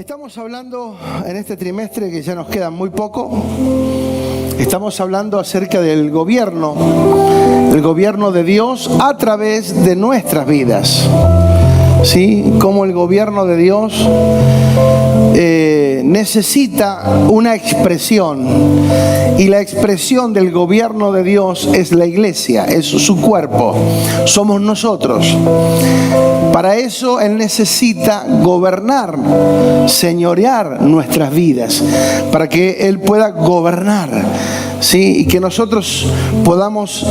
Estamos hablando en este trimestre, que ya nos queda muy poco, estamos hablando acerca del gobierno de Dios a través de nuestras vidas. ¿Sí? Cómo el gobierno de Dios necesita una expresión, y la expresión del gobierno de Dios es la iglesia, es su cuerpo, somos nosotros. Para eso Él necesita gobernar, señorear nuestras vidas, para que Él pueda gobernar, ¿sí? Y que nosotros podamos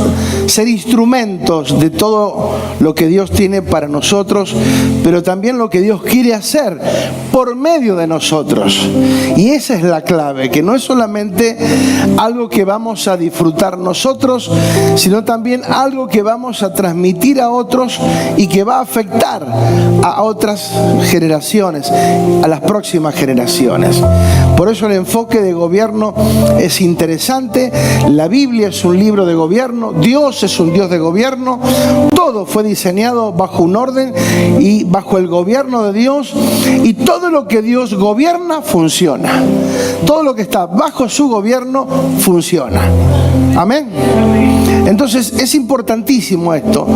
ser instrumentos de todo lo que Dios tiene para nosotros, pero también lo que Dios quiere hacer por medio de nosotros. Y esa es la clave, que no es solamente algo que vamos a disfrutar nosotros, sino también algo que vamos a transmitir a otros y que va a afectar a otras generaciones, a las próximas generaciones. Por eso el enfoque de gobierno es interesante. La Biblia es un libro de gobierno, Dios es un Dios de gobierno, todo fue diseñado bajo un orden y bajo el gobierno de Dios, y todo lo que Dios gobierna funciona. Todo lo que está bajo su gobierno funciona. Amén. Entonces es importantísimo esto,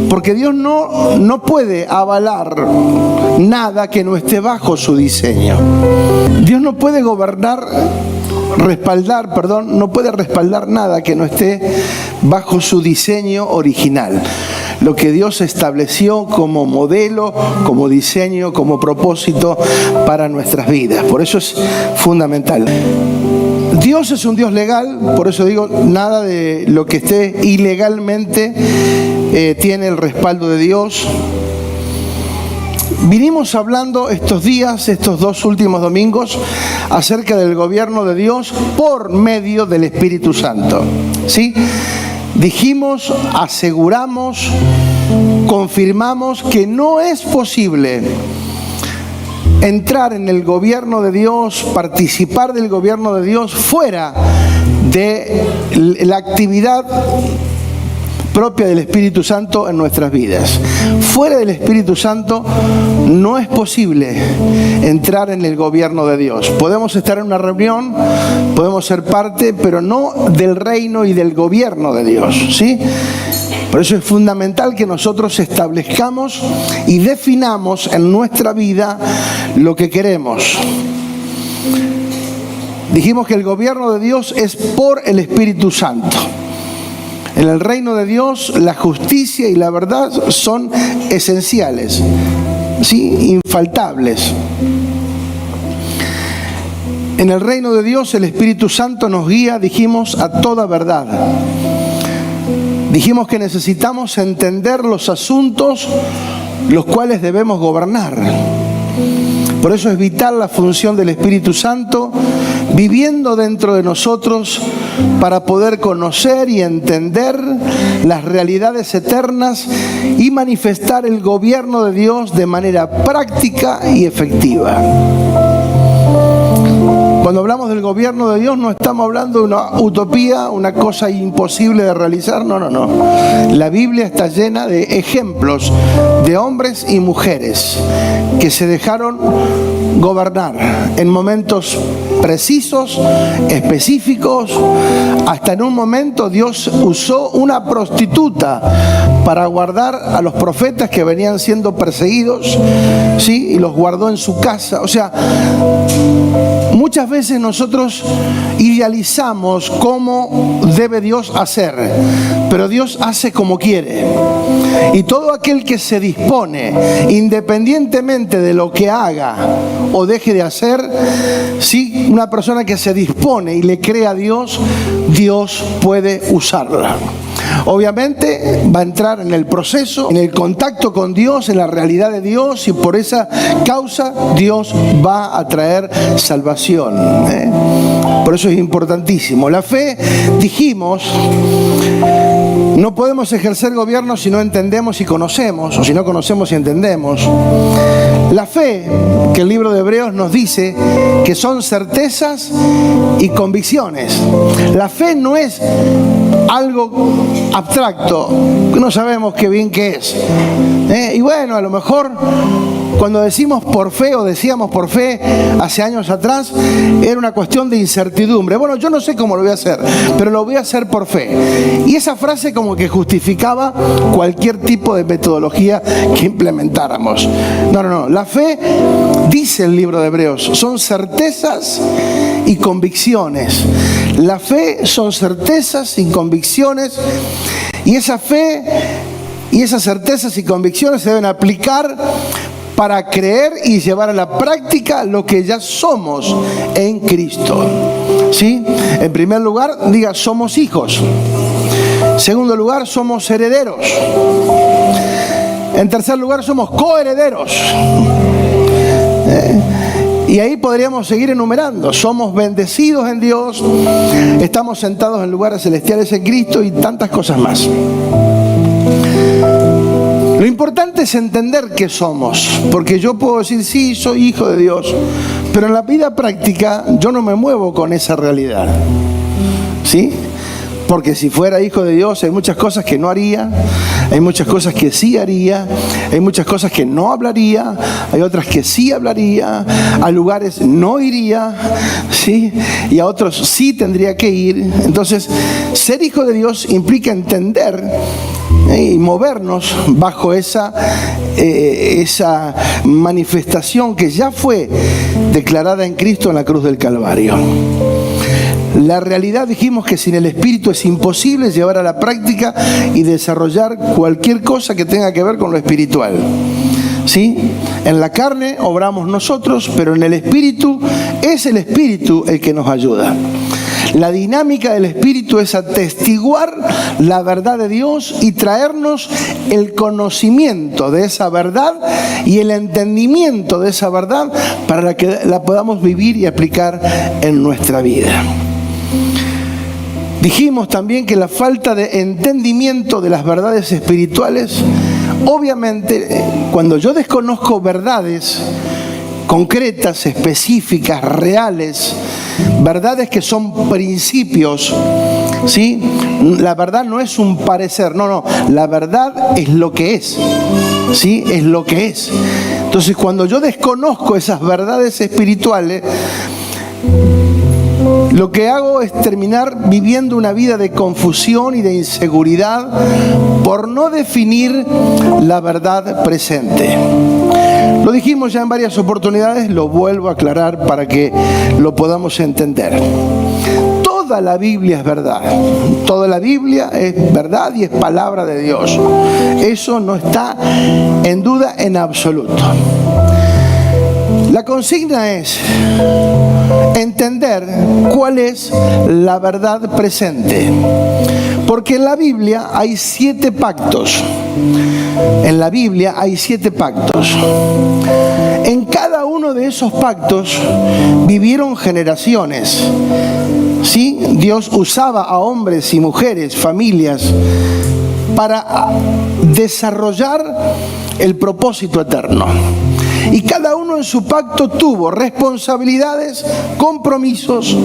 porque Dios no puede avalar nada que no esté bajo su diseño. Dios no puede no puede respaldar nada que no esté bajo su diseño original. Lo que Dios estableció como modelo, como diseño, como propósito para nuestras vidas. Por eso es fundamental. Dios es un Dios legal, por eso digo, nada de lo que esté ilegalmente tiene el respaldo de Dios. Vinimos hablando estos días, estos 2 últimos domingos, acerca del gobierno de Dios por medio del Espíritu Santo. ¿Sí? Dijimos, aseguramos, confirmamos que no es posible entrar en el gobierno de Dios, participar del gobierno de Dios fuera de la actividad propia del Espíritu Santo en nuestras vidas. Fuera del Espíritu Santo no es posible entrar en el gobierno de Dios. Podemos estar en una reunión, podemos ser parte, pero no del reino y del gobierno de Dios, ¿sí? Por eso es fundamental que nosotros establezcamos y definamos en nuestra vida lo que queremos. Dijimos que el gobierno de Dios es por el Espíritu Santo. En el reino de Dios, la justicia y la verdad son esenciales, ¿sí? Infaltables. En el reino de Dios, el Espíritu Santo nos guía, dijimos, a toda verdad. Dijimos que necesitamos entender los asuntos los cuales debemos gobernar. Por eso es vital la función del Espíritu Santo viviendo dentro de nosotros para poder conocer y entender las realidades eternas y manifestar el gobierno de Dios de manera práctica y efectiva. Cuando hablamos del gobierno de Dios no estamos hablando de una utopía, una cosa imposible de realizar, no. La Biblia está llena de ejemplos de hombres y mujeres que se dejaron gobernar en momentos precisos, específicos. Hasta en un momento Dios usó una prostituta para guardar a los profetas que venían siendo perseguidos, ¿sí? Y los guardó en su casa. O sea, muchas veces nosotros idealizamos cómo debe Dios hacer, pero Dios hace como quiere. Y todo aquel que se dispone, independientemente de lo que haga o deje de hacer, ¿sí? Una persona que se dispone y le cree a Dios, Dios puede usarla. Obviamente va a entrar en el proceso, en el contacto con Dios, en la realidad de Dios, y por esa causa Dios va a traer salvación. Por eso es importantísimo. La fe, dijimos, no podemos ejercer gobierno si no entendemos y conocemos, o si no conocemos y entendemos. La fe, que el libro de Hebreos nos dice que son certezas y convicciones. La fe no es algo abstracto, que no sabemos qué bien qué es. Y bueno, a lo mejor cuando decimos por fe o decíamos por fe hace años atrás, era una cuestión de incertidumbre. Bueno, yo no sé cómo lo voy a hacer, pero lo voy a hacer por fe. Y esa frase como que justificaba cualquier tipo de metodología que implementáramos. No. La fe, dice el libro de Hebreos, son certezas y convicciones. La fe son certezas y convicciones, y esa fe y esas certezas y convicciones se deben aplicar para creer y llevar a la práctica lo que ya somos en Cristo. ¿Sí? En primer lugar, diga, somos hijos. En segundo lugar, somos herederos. En tercer lugar, somos coherederos. Y ahí podríamos seguir enumerando. Somos bendecidos en Dios, estamos sentados en lugares celestiales en Cristo y tantas cosas más. Lo importante es entender qué somos, porque yo puedo decir, sí, soy hijo de Dios, pero en la vida práctica yo no me muevo con esa realidad. ¿Sí? Porque si fuera hijo de Dios hay muchas cosas que no haría, hay muchas cosas que sí haría, hay muchas cosas que no hablaría, hay otras que sí hablaría, a lugares no iría, ¿sí? Y a otros sí tendría que ir. Entonces, ser hijo de Dios implica entender y movernos bajo esa manifestación que ya fue declarada en Cristo en la cruz del Calvario. La realidad, dijimos que sin el Espíritu es imposible llevar a la práctica y desarrollar cualquier cosa que tenga que ver con lo espiritual. ¿Sí? En la carne obramos nosotros, pero en el Espíritu es el Espíritu el que nos ayuda. La dinámica del Espíritu es atestiguar la verdad de Dios y traernos el conocimiento de esa verdad y el entendimiento de esa verdad para que la podamos vivir y aplicar en nuestra vida. Dijimos también que la falta de entendimiento de las verdades espirituales, obviamente, cuando yo desconozco verdades concretas, específicas, reales, verdades que son principios, ¿sí? La verdad no es un parecer, no, la verdad es lo que es, ¿sí? Es lo que es. Entonces, cuando yo desconozco esas verdades espirituales, lo que hago es terminar viviendo una vida de confusión y de inseguridad por no definir la verdad presente. Lo dijimos ya en varias oportunidades, lo vuelvo a aclarar para que lo podamos entender. Toda la Biblia es verdad. Toda la Biblia es verdad y es palabra de Dios. Eso no está en duda en absoluto. La consigna es entender cuál es la verdad presente. Porque en la Biblia hay 7 pactos. En la Biblia hay 7 pactos. En cada uno de esos pactos vivieron generaciones. ¿Sí? Dios usaba a hombres y mujeres, familias, para desarrollar el propósito eterno. Y cada uno en su pacto tuvo responsabilidades, compromisos,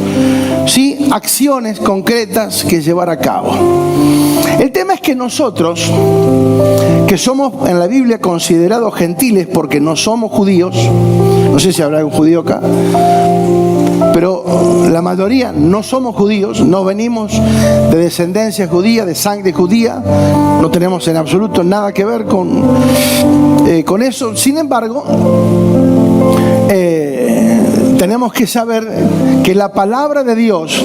¿sí? Acciones concretas que llevar a cabo. El tema es que nosotros, que somos en la Biblia considerados gentiles porque no somos judíos, no sé si habrá algún judío acá, pero la mayoría no somos judíos, no venimos de descendencia judía, de sangre judía, no tenemos en absoluto nada que ver con eso. Sin embargo, tenemos que saber que la palabra de Dios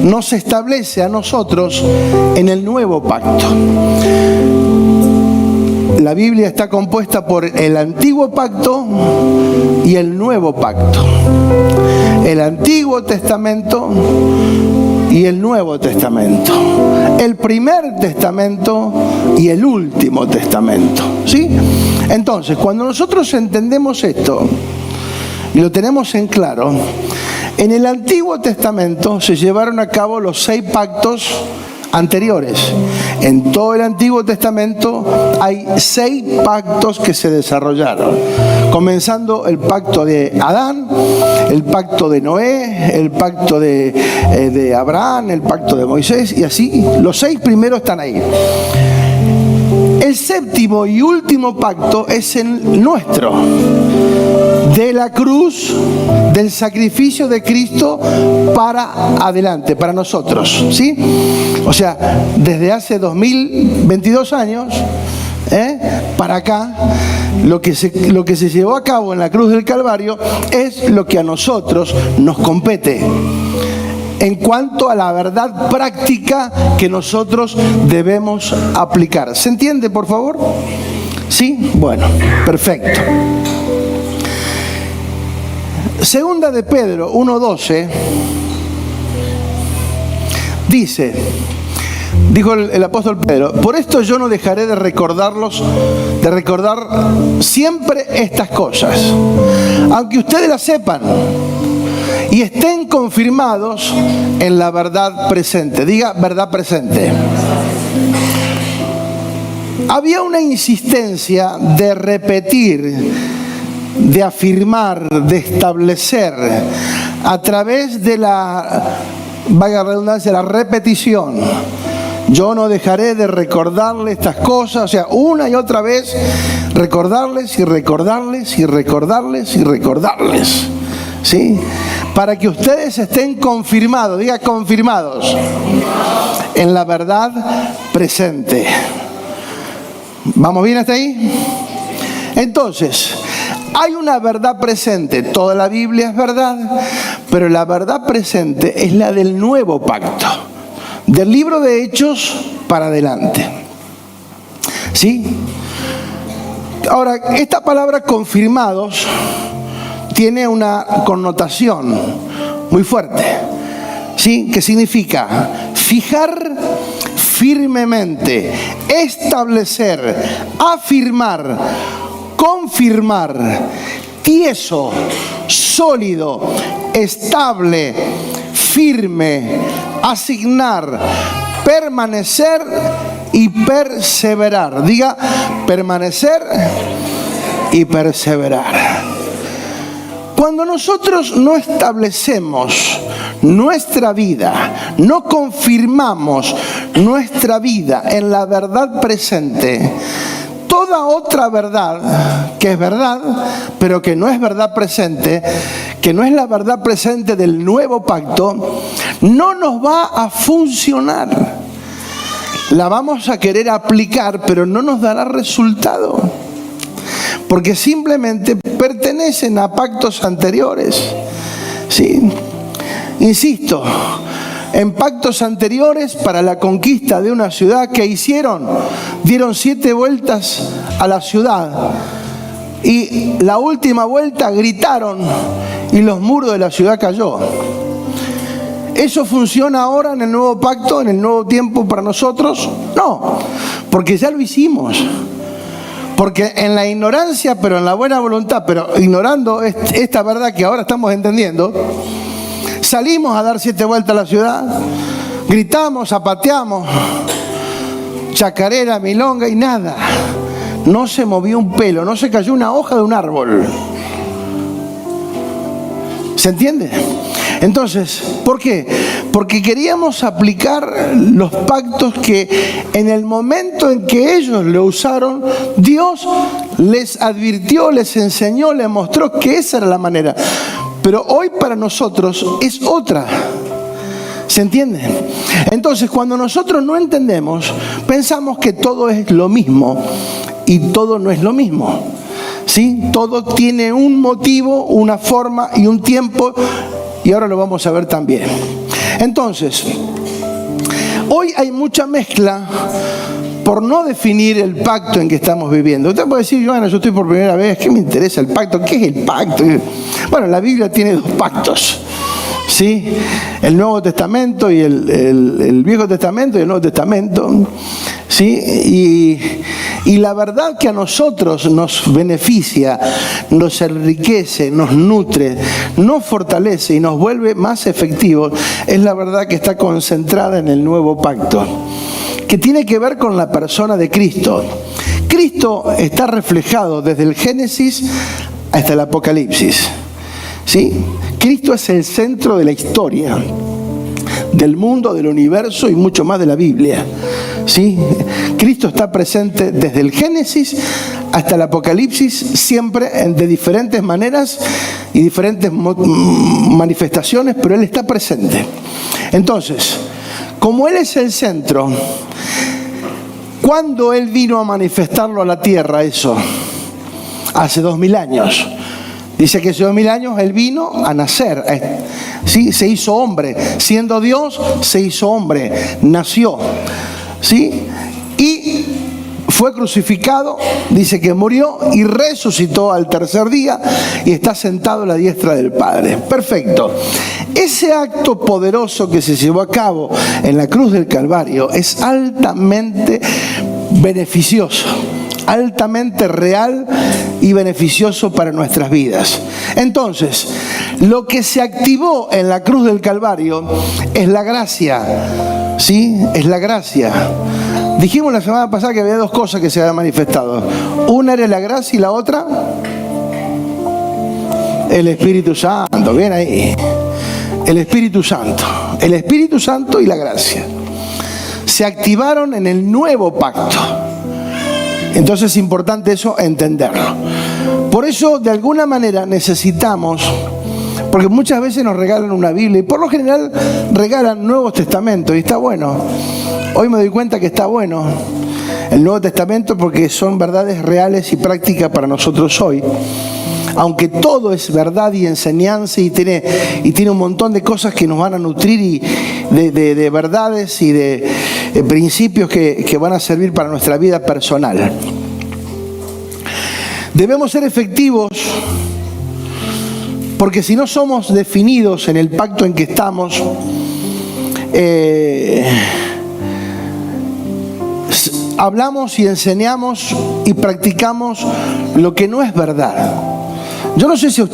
nos establece a nosotros en el nuevo pacto. La Biblia está compuesta por el antiguo pacto y el nuevo pacto. El Antiguo Testamento y el Nuevo Testamento. El primer testamento y el último testamento. ¿Sí? Entonces, cuando nosotros entendemos esto y lo tenemos en claro, en el Antiguo Testamento se llevaron a cabo los 6 pactos anteriores. En todo el Antiguo Testamento hay 6 pactos que se desarrollaron, comenzando el pacto de Adán, el pacto de Noé, el pacto de Abraham, el pacto de Moisés, y así los 6 primeros están ahí. El 7º y último pacto es el nuestro, de la cruz, del sacrificio de Cristo para adelante, para nosotros, ¿sí? O sea, desde hace 2022 años, para acá, lo que se llevó a cabo en la cruz del Calvario es lo que a nosotros nos compete en cuanto a la verdad práctica que nosotros debemos aplicar. ¿Se entiende, por favor? ¿Sí? Bueno, perfecto. Segunda de Pedro 1:12 dijo el apóstol Pedro: por esto yo no dejaré de recordar siempre estas cosas, aunque ustedes las sepan y estén confirmados en la verdad presente. Diga, verdad presente. Había una insistencia de repetir, de afirmar, de establecer a través de la, valga la redundancia, la repetición. Yo no dejaré de recordarles estas cosas, o sea, una y otra vez recordarles y recordarles y recordarles y recordarles, ¿sí? Para que ustedes estén confirmados, diga confirmados, en la verdad presente. ¿Vamos bien hasta ahí? Entonces, hay una verdad presente. Toda la Biblia es verdad, pero la verdad presente es la del nuevo pacto, del libro de Hechos para adelante, ¿sí? Ahora, esta palabra confirmados tiene una connotación muy fuerte, ¿sí? Que significa fijar firmemente, establecer, afirmar, confirmar, tieso, sólido, estable, firme, asignar, permanecer y perseverar. Diga, permanecer y perseverar. Cuando nosotros no establecemos nuestra vida, no confirmamos nuestra vida en la verdad presente, toda otra verdad, que es verdad, pero que no es verdad presente, que no es la verdad presente del nuevo pacto, no nos va a funcionar. La vamos a querer aplicar, pero no nos dará resultado, porque simplemente pertenecen a pactos anteriores, ¿sí? Insisto, en pactos anteriores para la conquista de una ciudad, ¿qué hicieron? Dieron 7 vueltas a la ciudad y la última vuelta gritaron y los muros de la ciudad cayó. ¿Eso funciona ahora en el nuevo pacto, en el nuevo tiempo para nosotros? No, porque ya lo hicimos. Porque en la ignorancia, pero en la buena voluntad, pero ignorando esta verdad que ahora estamos entendiendo, salimos a dar 7 vueltas a la ciudad, gritamos, zapateamos, chacarera, milonga y nada. No se movió un pelo, no se cayó una hoja de un árbol. ¿Se entiende? Entonces, ¿por qué? Porque queríamos aplicar los pactos que en el momento en que ellos lo usaron, Dios les advirtió, les enseñó, les mostró que esa era la manera. Pero hoy para nosotros es otra. ¿Se entiende? Entonces, cuando nosotros no entendemos, pensamos que todo es lo mismo y todo no es lo mismo, ¿sí? Todo tiene un motivo, una forma y un tiempo, y ahora lo vamos a ver también. Entonces, hoy hay mucha mezcla por no definir el pacto en que estamos viviendo. Usted puede decir, Joana, yo estoy por primera vez, ¿qué me interesa el pacto? ¿Qué es el pacto? Bueno, la Biblia tiene 2 pactos, ¿sí? El Nuevo Testamento y el Viejo Testamento y el Nuevo Testamento, ¿sí? Y la verdad que a nosotros nos beneficia, nos enriquece, nos nutre, nos fortalece y nos vuelve más efectivos, es la verdad que está concentrada en el nuevo pacto, que tiene que ver con la persona de Cristo. Cristo está reflejado desde el Génesis hasta el Apocalipsis, ¿sí? Cristo es el centro de la historia, del mundo, del universo y mucho más de la Biblia, ¿sí? Cristo está presente desde el Génesis hasta el Apocalipsis, siempre de diferentes maneras y diferentes manifestaciones, pero Él está presente. Entonces, como Él es el centro, ¿cuándo Él vino a manifestarlo a la tierra eso? Hace 2000 años. Dice que hace 2000 años Él vino a nacer, ¿sí? Se hizo hombre. Siendo Dios, se hizo hombre. Nació, ¿sí? Y fue crucificado, dice que murió y resucitó al tercer día y está sentado a la diestra del Padre. Perfecto. Ese acto poderoso que se llevó a cabo en la cruz del Calvario es altamente beneficioso, altamente real y beneficioso para nuestras vidas. Entonces, lo que se activó en la cruz del Calvario es la gracia, ¿sí? Es la gracia. Dijimos la semana pasada que había dos cosas que se habían manifestado. Una era la gracia y la otra, el Espíritu Santo. Bien ahí. El Espíritu Santo. El Espíritu Santo y la gracia se activaron en el nuevo pacto. Entonces es importante eso entenderlo. Por eso, de alguna manera, necesitamos, porque muchas veces nos regalan una Biblia y por lo general regalan Nuevos Testamentos y está bueno. Hoy me doy cuenta que está bueno el Nuevo Testamento porque son verdades reales y prácticas para nosotros hoy. Aunque todo es verdad y enseñanza y tiene un montón de cosas que nos van a nutrir y de verdades y de principios que van a servir para nuestra vida personal. Debemos ser efectivos porque si no somos definidos en el pacto en que estamos, hablamos y enseñamos y practicamos lo que no es verdad. Yo no sé si a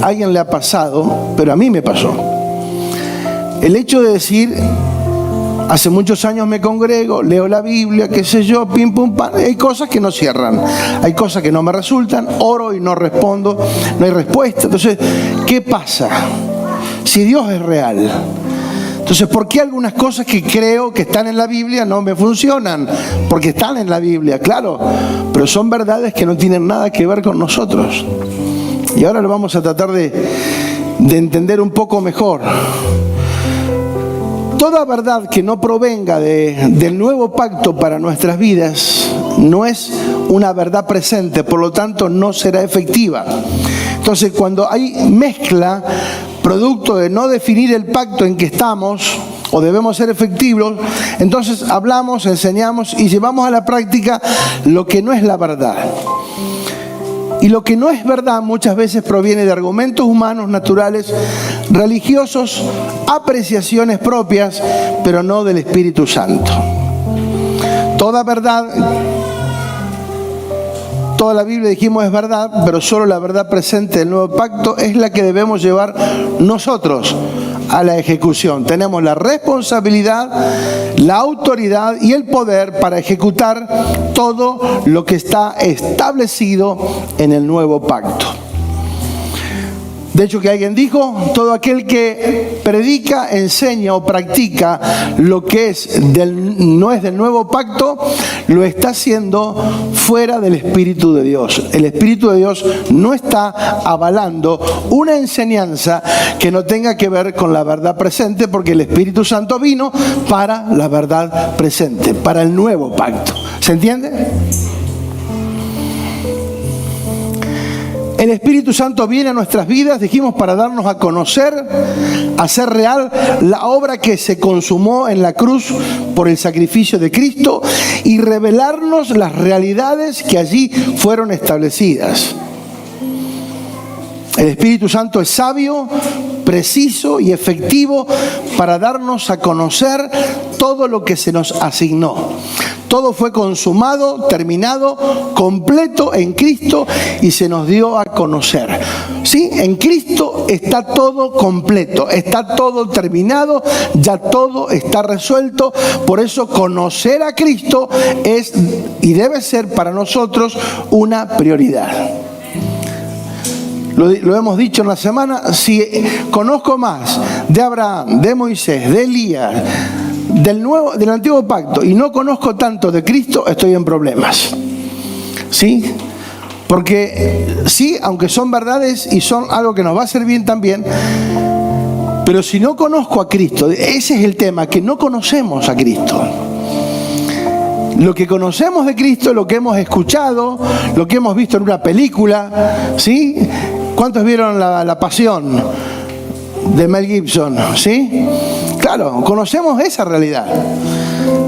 alguien le ha pasado, pero a mí me pasó. El hecho de decir, hace muchos años me congrego, leo la Biblia, qué sé yo, pim, pum, pam. Hay cosas que no cierran, hay cosas que no me resultan, oro y no respondo, no hay respuesta. Entonces, ¿qué pasa? Si Dios es real, entonces, ¿por qué algunas cosas que creo que están en la Biblia no me funcionan? Porque están en la Biblia, claro, pero son verdades que no tienen nada que ver con nosotros. Y ahora lo vamos a tratar de entender un poco mejor. Toda verdad que no provenga del nuevo pacto para nuestras vidas no es una verdad presente, por lo tanto no será efectiva. Entonces, cuando hay mezcla, producto de no definir el pacto en que estamos o debemos ser efectivos, entonces hablamos, enseñamos y llevamos a la práctica lo que no es la verdad. Y lo que no es verdad muchas veces proviene de argumentos humanos, naturales, religiosos, apreciaciones propias, pero no del Espíritu Santo. Toda verdad, toda la Biblia dijimos es verdad, pero solo la verdad presente del nuevo pacto es la que debemos llevar nosotros a la ejecución. Tenemos la responsabilidad, la autoridad y el poder para ejecutar todo lo que está establecido en el nuevo pacto. De hecho, que alguien dijo, todo aquel que predica, enseña o practica lo que no es del nuevo pacto, lo está haciendo fuera del Espíritu de Dios. El Espíritu de Dios no está avalando una enseñanza que no tenga que ver con la verdad presente, porque el Espíritu Santo vino para la verdad presente, para el nuevo pacto. ¿Se entiende? El Espíritu Santo viene a nuestras vidas, dijimos, para darnos a conocer, hacer real la obra que se consumó en la cruz por el sacrificio de Cristo y revelarnos las realidades que allí fueron establecidas. El Espíritu Santo es sabio, preciso y efectivo para darnos a conocer todo lo que se nos asignó. Todo fue consumado, terminado, completo en Cristo y se nos dio a conocer. ¿Sí? En Cristo está todo completo, está todo terminado, ya todo está resuelto. Por eso conocer a Cristo es y debe ser para nosotros una prioridad. Lo hemos dicho en la semana, si conozco más de Abraham, de Moisés, de Elías, del Antiguo Pacto y no conozco tanto de Cristo, estoy en problemas. ¿Sí? Porque sí, aunque son verdades y son algo que nos va a hacer bien también, pero si no conozco a Cristo, ese es el tema, que no conocemos a Cristo. Lo que conocemos de Cristo, lo que hemos escuchado, lo que hemos visto en una película, ¿sí? ¿Cuántos vieron la Pasión de Mel Gibson? ¿Sí? Claro, conocemos esa realidad,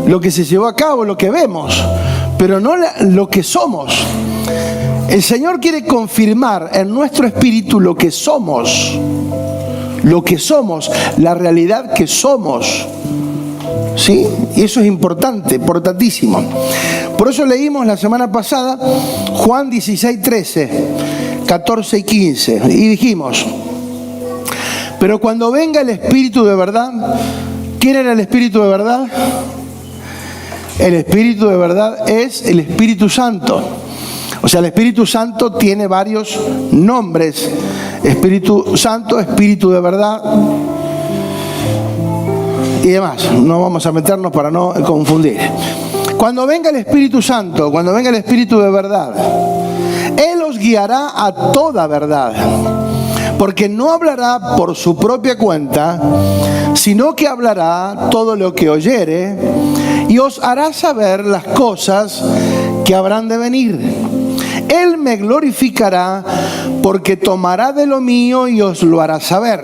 lo que se llevó a cabo, lo que vemos, pero no lo que somos. El Señor quiere confirmar en nuestro espíritu lo que somos, la realidad que somos. ¿Sí? Y eso es importante, importantísimo. Por eso leímos la semana pasada Juan 16, 13, 14 y 15. Y dijimos, pero cuando venga el Espíritu de verdad, ¿quién era el Espíritu de verdad? El Espíritu de verdad es el Espíritu Santo. O sea, el Espíritu Santo tiene varios nombres. Espíritu Santo, Espíritu de verdad y demás. No vamos a meternos para no confundir. Cuando venga el Espíritu Santo, cuando venga el Espíritu de verdad, Él os guiará a toda verdad, porque no hablará por su propia cuenta, sino que hablará todo lo que oyere y os hará saber las cosas que habrán de venir. Él me glorificará porque tomará de lo mío y os lo hará saber.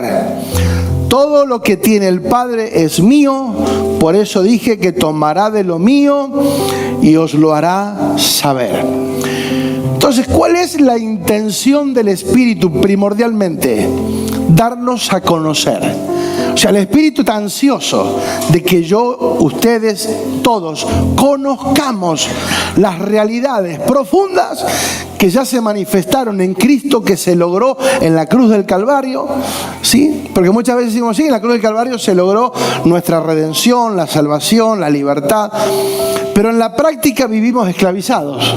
Todo lo que tiene el Padre es mío, por eso dije que tomará de lo mío y os lo hará saber. Entonces, ¿cuál es la intención del Espíritu primordialmente? Darnos a conocer. O sea, el Espíritu está ansioso de que yo, ustedes, todos, conozcamos las realidades profundas que ya se manifestaron en Cristo, que se logró en la cruz del Calvario, ¿sí? Porque muchas veces decimos, sí, en la cruz del Calvario se logró nuestra redención, la salvación, la libertad, pero en la práctica vivimos esclavizados.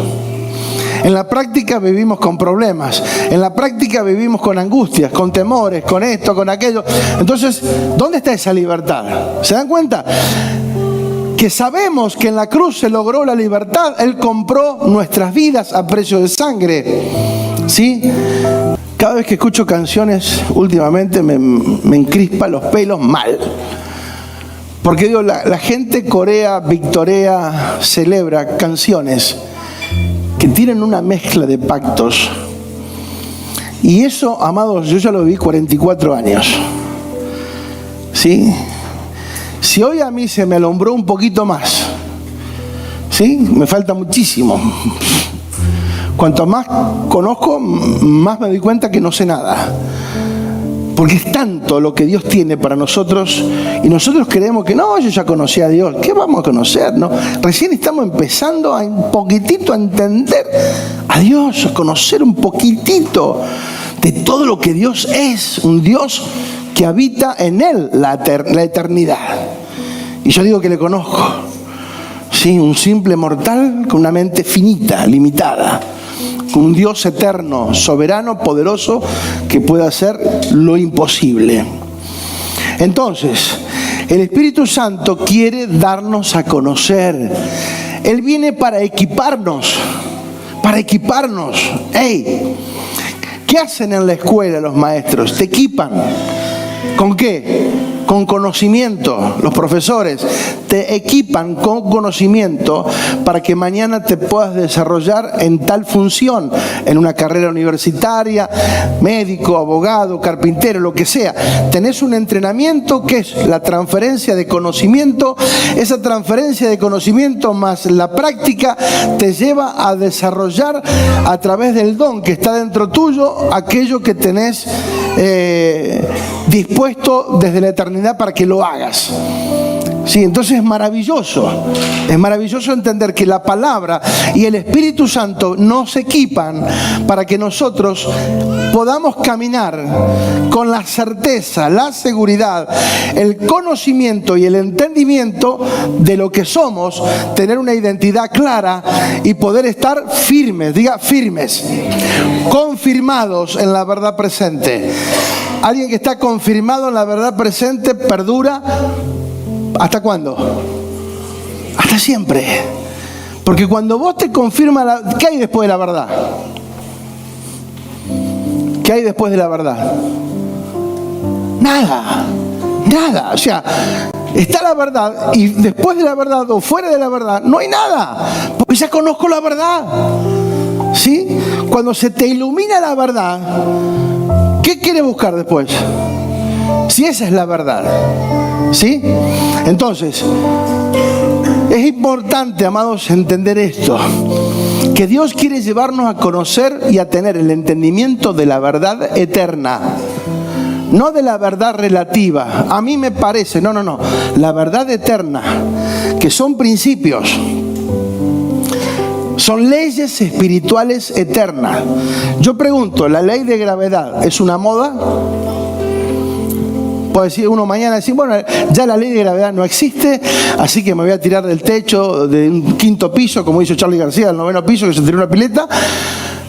En la práctica vivimos con problemas, en la práctica vivimos con angustias, con temores, con esto, con aquello. Entonces, ¿dónde está esa libertad? ¿Se dan cuenta? Que sabemos que en la cruz se logró la libertad. Él compró nuestras vidas a precio de sangre. ¿Sí? Cada vez que escucho canciones últimamente me encrispa los pelos mal. Porque digo, la gente corea, victorea, celebra canciones que tienen una mezcla de pactos. Y eso, amados, yo ya lo vi 44 años. ¿Sí? Si hoy a mí se me alumbró un poquito más, ¿sí? Me falta muchísimo. Cuanto más conozco, más me doy cuenta que no sé nada. Porque es tanto lo que Dios tiene para nosotros y nosotros creemos que no, yo ya conocí a Dios. ¿Qué vamos a conocer? No, recién estamos empezando a un poquitito a entender a Dios, a conocer un poquitito de todo lo que Dios es. Un Dios que habita en Él la eternidad. Y yo digo que le conozco. Sí, un simple mortal con una mente finita, limitada. Un Dios eterno, soberano, poderoso, que puede hacer lo imposible. Entonces, el Espíritu Santo quiere darnos a conocer. Él viene para equiparnos. Para equiparnos. ¡Ey! ¿Qué hacen en la escuela los maestros? Te equipan. ¿Con qué? Con conocimiento. Los profesores te equipan con conocimiento para que mañana te puedas desarrollar en tal función, en una carrera universitaria, médico, abogado, carpintero, lo que sea. Tenés un entrenamiento que es la transferencia de conocimiento. Esa transferencia de conocimiento más la práctica te lleva a desarrollar a través del don que está dentro tuyo aquello que tenés dispuesto desde la eternidad para que lo hagas. Sí, entonces es maravilloso entender que la palabra y el Espíritu Santo nos equipan para que nosotros podamos caminar con la certeza, la seguridad, el conocimiento y el entendimiento de lo que somos, tener una identidad clara y poder estar firmes, diga firmes, confirmados en la verdad presente. Alguien que está confirmado en la verdad presente perdura. ¿Hasta cuándo? Hasta siempre. Porque cuando vos te confirmas, ¿qué hay después de la verdad? ¿Qué hay después de la verdad? Nada. O sea, está la verdad y después de la verdad o fuera de la verdad no hay nada. Porque ya conozco la verdad. ¿Sí? Cuando se te ilumina la verdad, ¿qué quieres buscar después? Si esa es la verdad. ¿Sí? Entonces, es importante, amados, entender esto. Que Dios quiere llevarnos a conocer y a tener el entendimiento de la verdad eterna. No de la verdad relativa. A mí me parece, no. La verdad eterna. Que son principios. Son leyes espirituales eternas. Yo pregunto, ¿la ley de gravedad es una moda? Puede decir uno mañana, bueno, ya la ley de gravedad no existe, así que me voy a tirar del techo de un 5º piso, como hizo Charly García, del 9º piso, que se tiró una pileta.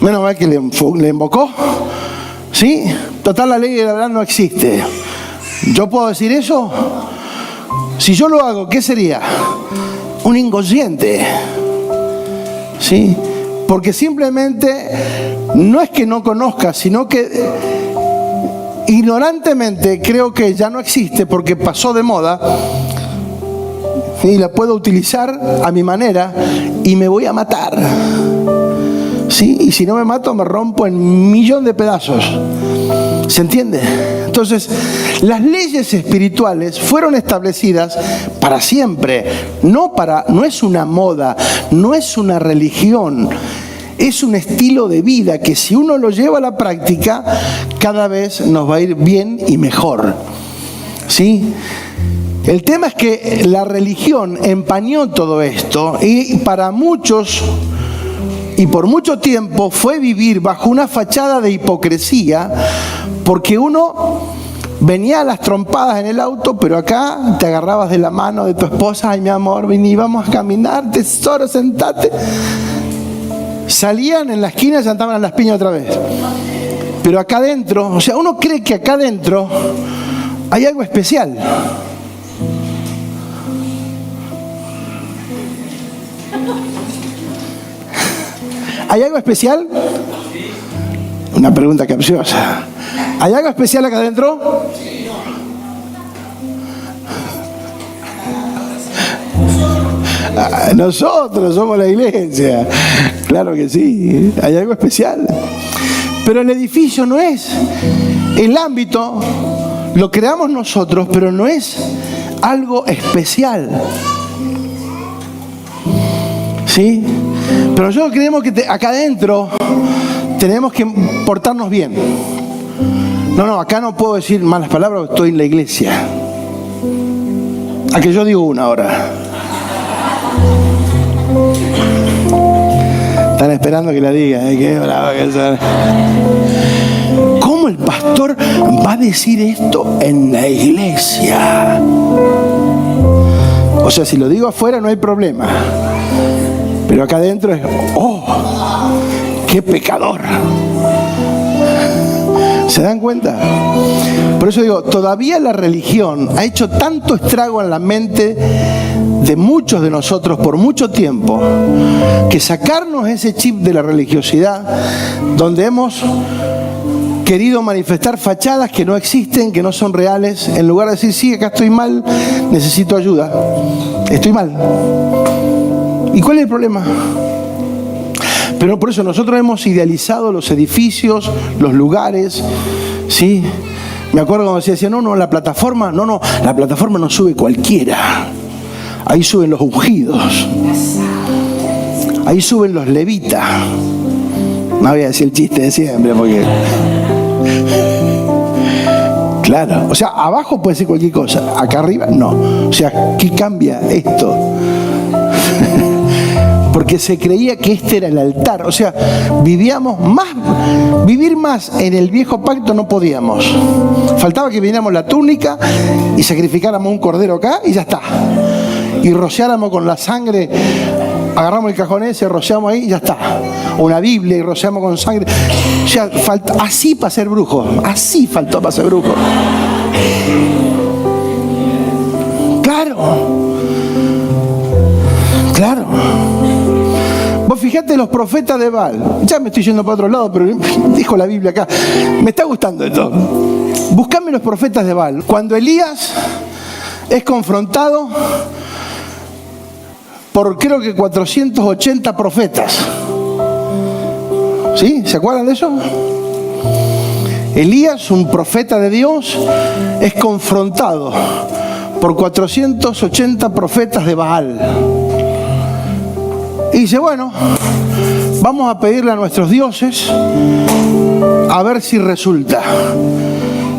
Menos mal que le invocó. ¿Sí? Total, la ley de gravedad no existe. ¿Yo puedo decir eso? Si yo lo hago, ¿qué sería? Un inconsciente. ¿Sí? Porque simplemente no es que no conozca, sino que ignorantemente creo que ya no existe porque pasó de moda y la puedo utilizar a mi manera y me voy a matar. ¿Sí? Y si no me mato me rompo en 1.000.000 de pedazos. ¿Se entiende? Entonces, las leyes espirituales fueron establecidas para siempre. No es una moda, no es una religión. Es un estilo de vida que si uno lo lleva a la práctica, cada vez nos va a ir bien y mejor. ¿Sí? El tema es que la religión empañó todo esto y para muchos y por mucho tiempo fue vivir bajo una fachada de hipocresía, porque uno venía a las trompadas en el auto, pero acá te agarrabas de la mano de tu esposa, ay mi amor, vení, vamos a caminar, tesoro, sentate. Salían en la esquina y se andaban a las piñas otra vez. Pero acá adentro, o sea, uno cree que acá adentro hay algo especial. ¿Hay algo especial? Una pregunta capciosa. ¿Hay algo especial acá adentro? Nosotros somos la iglesia. Claro que sí, hay algo especial. Pero el edificio no es. El ámbito lo creamos nosotros, pero no es algo especial. ¿Sí? Pero nosotros creemos que acá adentro tenemos que portarnos bien. No, acá no puedo decir malas palabras porque estoy en la iglesia. A que yo digo una ahora. Están esperando que la diga. Qué bravo que son. ¿Cómo el pastor va a decir esto en la iglesia? O sea, si lo digo afuera no hay problema. Pero acá adentro es, ¡oh! ¡Qué pecador! ¿Se dan cuenta? Por eso digo, todavía la religión ha hecho tanto estrago en la mente de muchos de nosotros por mucho tiempo, que sacarnos ese chip de la religiosidad, donde hemos querido manifestar fachadas que no existen, que no son reales, en lugar de decir, sí, acá estoy mal, necesito ayuda, estoy mal. ¿Y cuál es el problema? Pero por eso nosotros hemos idealizado los edificios, los lugares, ¿sí? Me acuerdo cuando se decía, no, la plataforma no sube cualquiera. Ahí suben los ungidos. Ahí suben los levitas. No voy a decir el chiste de siempre porque... Claro, o sea, abajo puede ser cualquier cosa, acá arriba no. O sea, ¿qué cambia esto? Porque se creía que este era el altar. O sea, vivir más en el viejo pacto no podíamos. Faltaba que viniéramos la túnica y sacrificáramos un cordero acá y ya está. Y rociáramos con la sangre, agarramos el cajón ese, rociamos ahí y ya está. O una Biblia y rociamos con sangre. O sea, así para ser brujo. Así faltó para ser brujo. Claro. Claro. Vos fijate los profetas de Baal. Ya me estoy yendo para otro lado, pero dijo la Biblia acá. Me está gustando esto. Buscame los profetas de Baal. Cuando Elías es confrontado por creo que 480 profetas. ¿Sí? ¿Se acuerdan de eso? Elías, un profeta de Dios, es confrontado por 480 profetas de Baal. Y dice, bueno, vamos a pedirle a nuestros dioses a ver si resulta.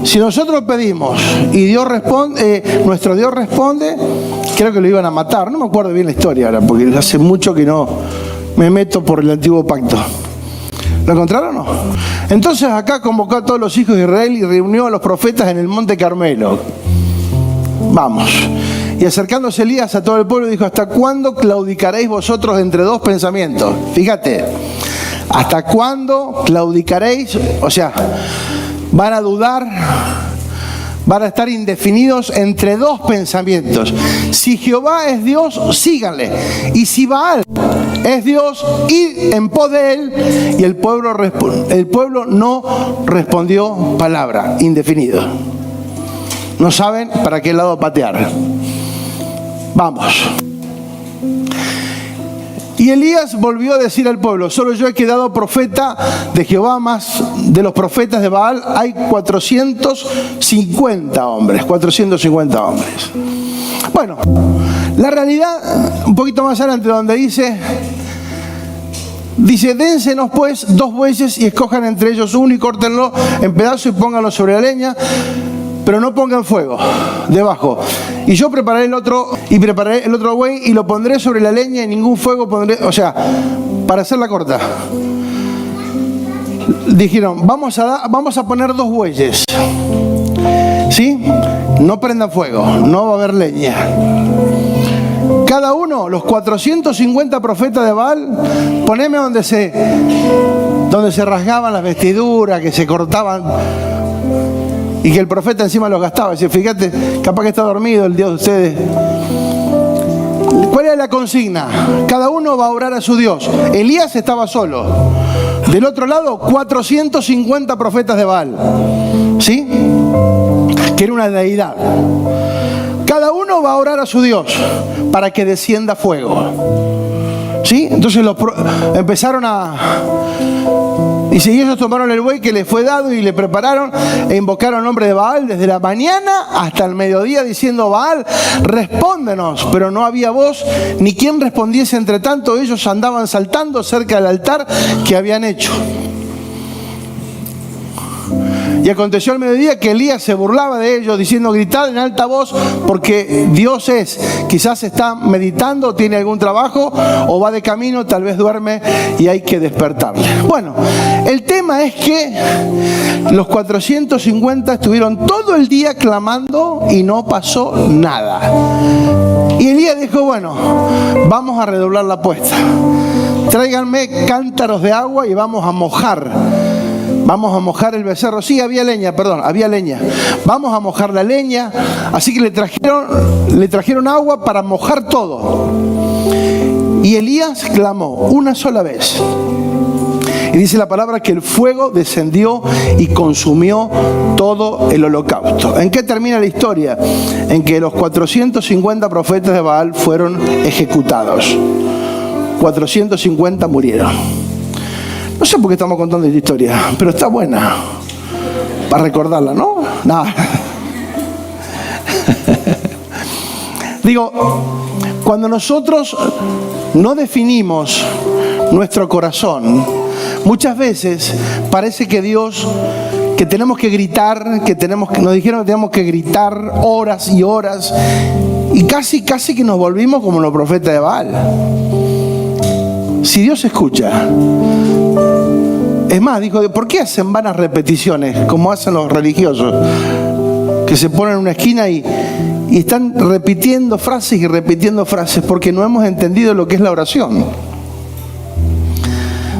Si nosotros pedimos y Dios responde, nuestro Dios responde, creo que lo iban a matar. No me acuerdo bien la historia ahora, porque hace mucho que no me meto por el antiguo pacto. ¿Lo encontraron o no? Entonces acá convocó a todos los hijos de Israel y reunió a los profetas en el monte Carmelo. Vamos. Y acercándose Elías a todo el pueblo dijo, ¿hasta cuándo claudicaréis vosotros entre dos pensamientos? Fíjate, ¿hasta cuándo claudicaréis? O sea, van a dudar, van a estar indefinidos entre dos pensamientos. Si Jehová es Dios, síganle. Y si Baal es Dios, id en pos de él. Y el pueblo no respondió palabra, indefinido. No saben para qué lado patear. Vamos. Y Elías volvió a decir al pueblo, solo yo he quedado profeta de Jehová, más de los profetas de Baal hay 450 hombres. Bueno, la realidad, un poquito más adelante donde dice, dénsenos pues 2 bueyes y escojan entre ellos uno y córtenlo en pedazos y pónganlo sobre la leña, pero no pongan fuego debajo. Y yo prepararé el otro buey y lo pondré sobre la leña y ningún fuego pondré. O sea, para hacerla corta, dijeron, vamos a poner 2 bueyes. ¿Sí? No prendan fuego, no va a haber leña. Cada uno, los 450 profetas de Baal, poneme donde se rasgaban las vestiduras, que se cortaban. Y que el profeta encima los gastaba. Dice, fíjate, capaz que está dormido el Dios de ustedes. ¿Cuál era la consigna? Cada uno va a orar a su Dios. Elías estaba solo. Del otro lado, 450 profetas de Baal. ¿Sí? Que era una deidad. Cada uno va a orar a su Dios para que descienda fuego. ¿Sí? Entonces empezaron a... Y si ellos tomaron el buey que les fue dado y le prepararon e invocaron el nombre de Baal desde la mañana hasta el mediodía diciendo, Baal, respóndenos. Pero no había voz ni quien respondiese. Entre tanto ellos andaban saltando cerca del altar que habían hecho. Y aconteció al mediodía que Elías se burlaba de ellos diciendo, gritad en alta voz porque Dios es. Quizás está meditando, tiene algún trabajo o va de camino, tal vez duerme y hay que despertarle. Bueno, el tema es que los 450 estuvieron todo el día clamando y no pasó nada. Y Elías dijo, bueno, vamos a redoblar la apuesta. Tráiganme cántaros de agua y vamos a mojar el becerro. Sí, había leña. Vamos a mojar la leña. Así que le trajeron agua para mojar todo. Y Elías clamó una sola vez. Y dice la palabra que el fuego descendió y consumió todo el holocausto. ¿En qué termina la historia? En que los 450 profetas de Baal fueron ejecutados. 450 murieron. No sé por qué estamos contando esta historia, pero está buena para recordarla, ¿no? Nada. Digo, cuando nosotros no definimos nuestro corazón, muchas veces parece que Dios que tenemos que gritar, nos dijeron que tenemos que gritar horas y horas, y casi que nos volvimos como los profetas de Baal. Si Dios escucha, es más, dijo, ¿por qué hacen vanas repeticiones como hacen los religiosos? Que se ponen en una esquina y están repitiendo frases y repitiendo frases porque no hemos entendido lo que es la oración.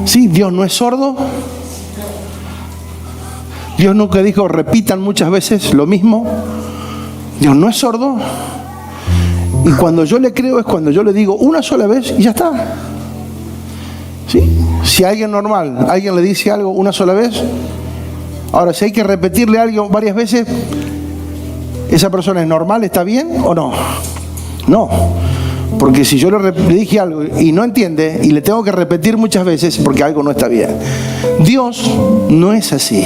Sí, Dios no es sordo. Dios nunca dijo repitan muchas veces lo mismo. Dios no es sordo. Y cuando yo le creo es cuando yo le digo una sola vez y ya está. ¿Sí? Si a alguien normal, alguien le dice algo una sola vez, ahora si hay que repetirle algo varias veces, ¿esa persona es normal? ¿Está bien o no? No. Porque si yo le dije algo y no entiende y le tengo que repetir muchas veces porque algo no está bien. Dios no es así.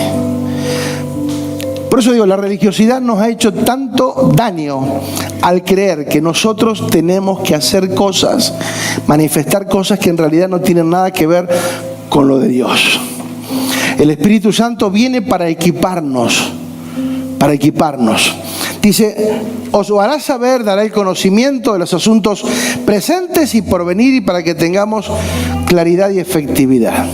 Por eso digo, la religiosidad nos ha hecho tanto daño al creer que nosotros tenemos que hacer cosas, manifestar cosas que en realidad no tienen nada que ver con lo de Dios. El Espíritu Santo viene para equiparnos, Dice, os lo hará saber, dará el conocimiento de los asuntos presentes y por venir y para que tengamos claridad y efectividad.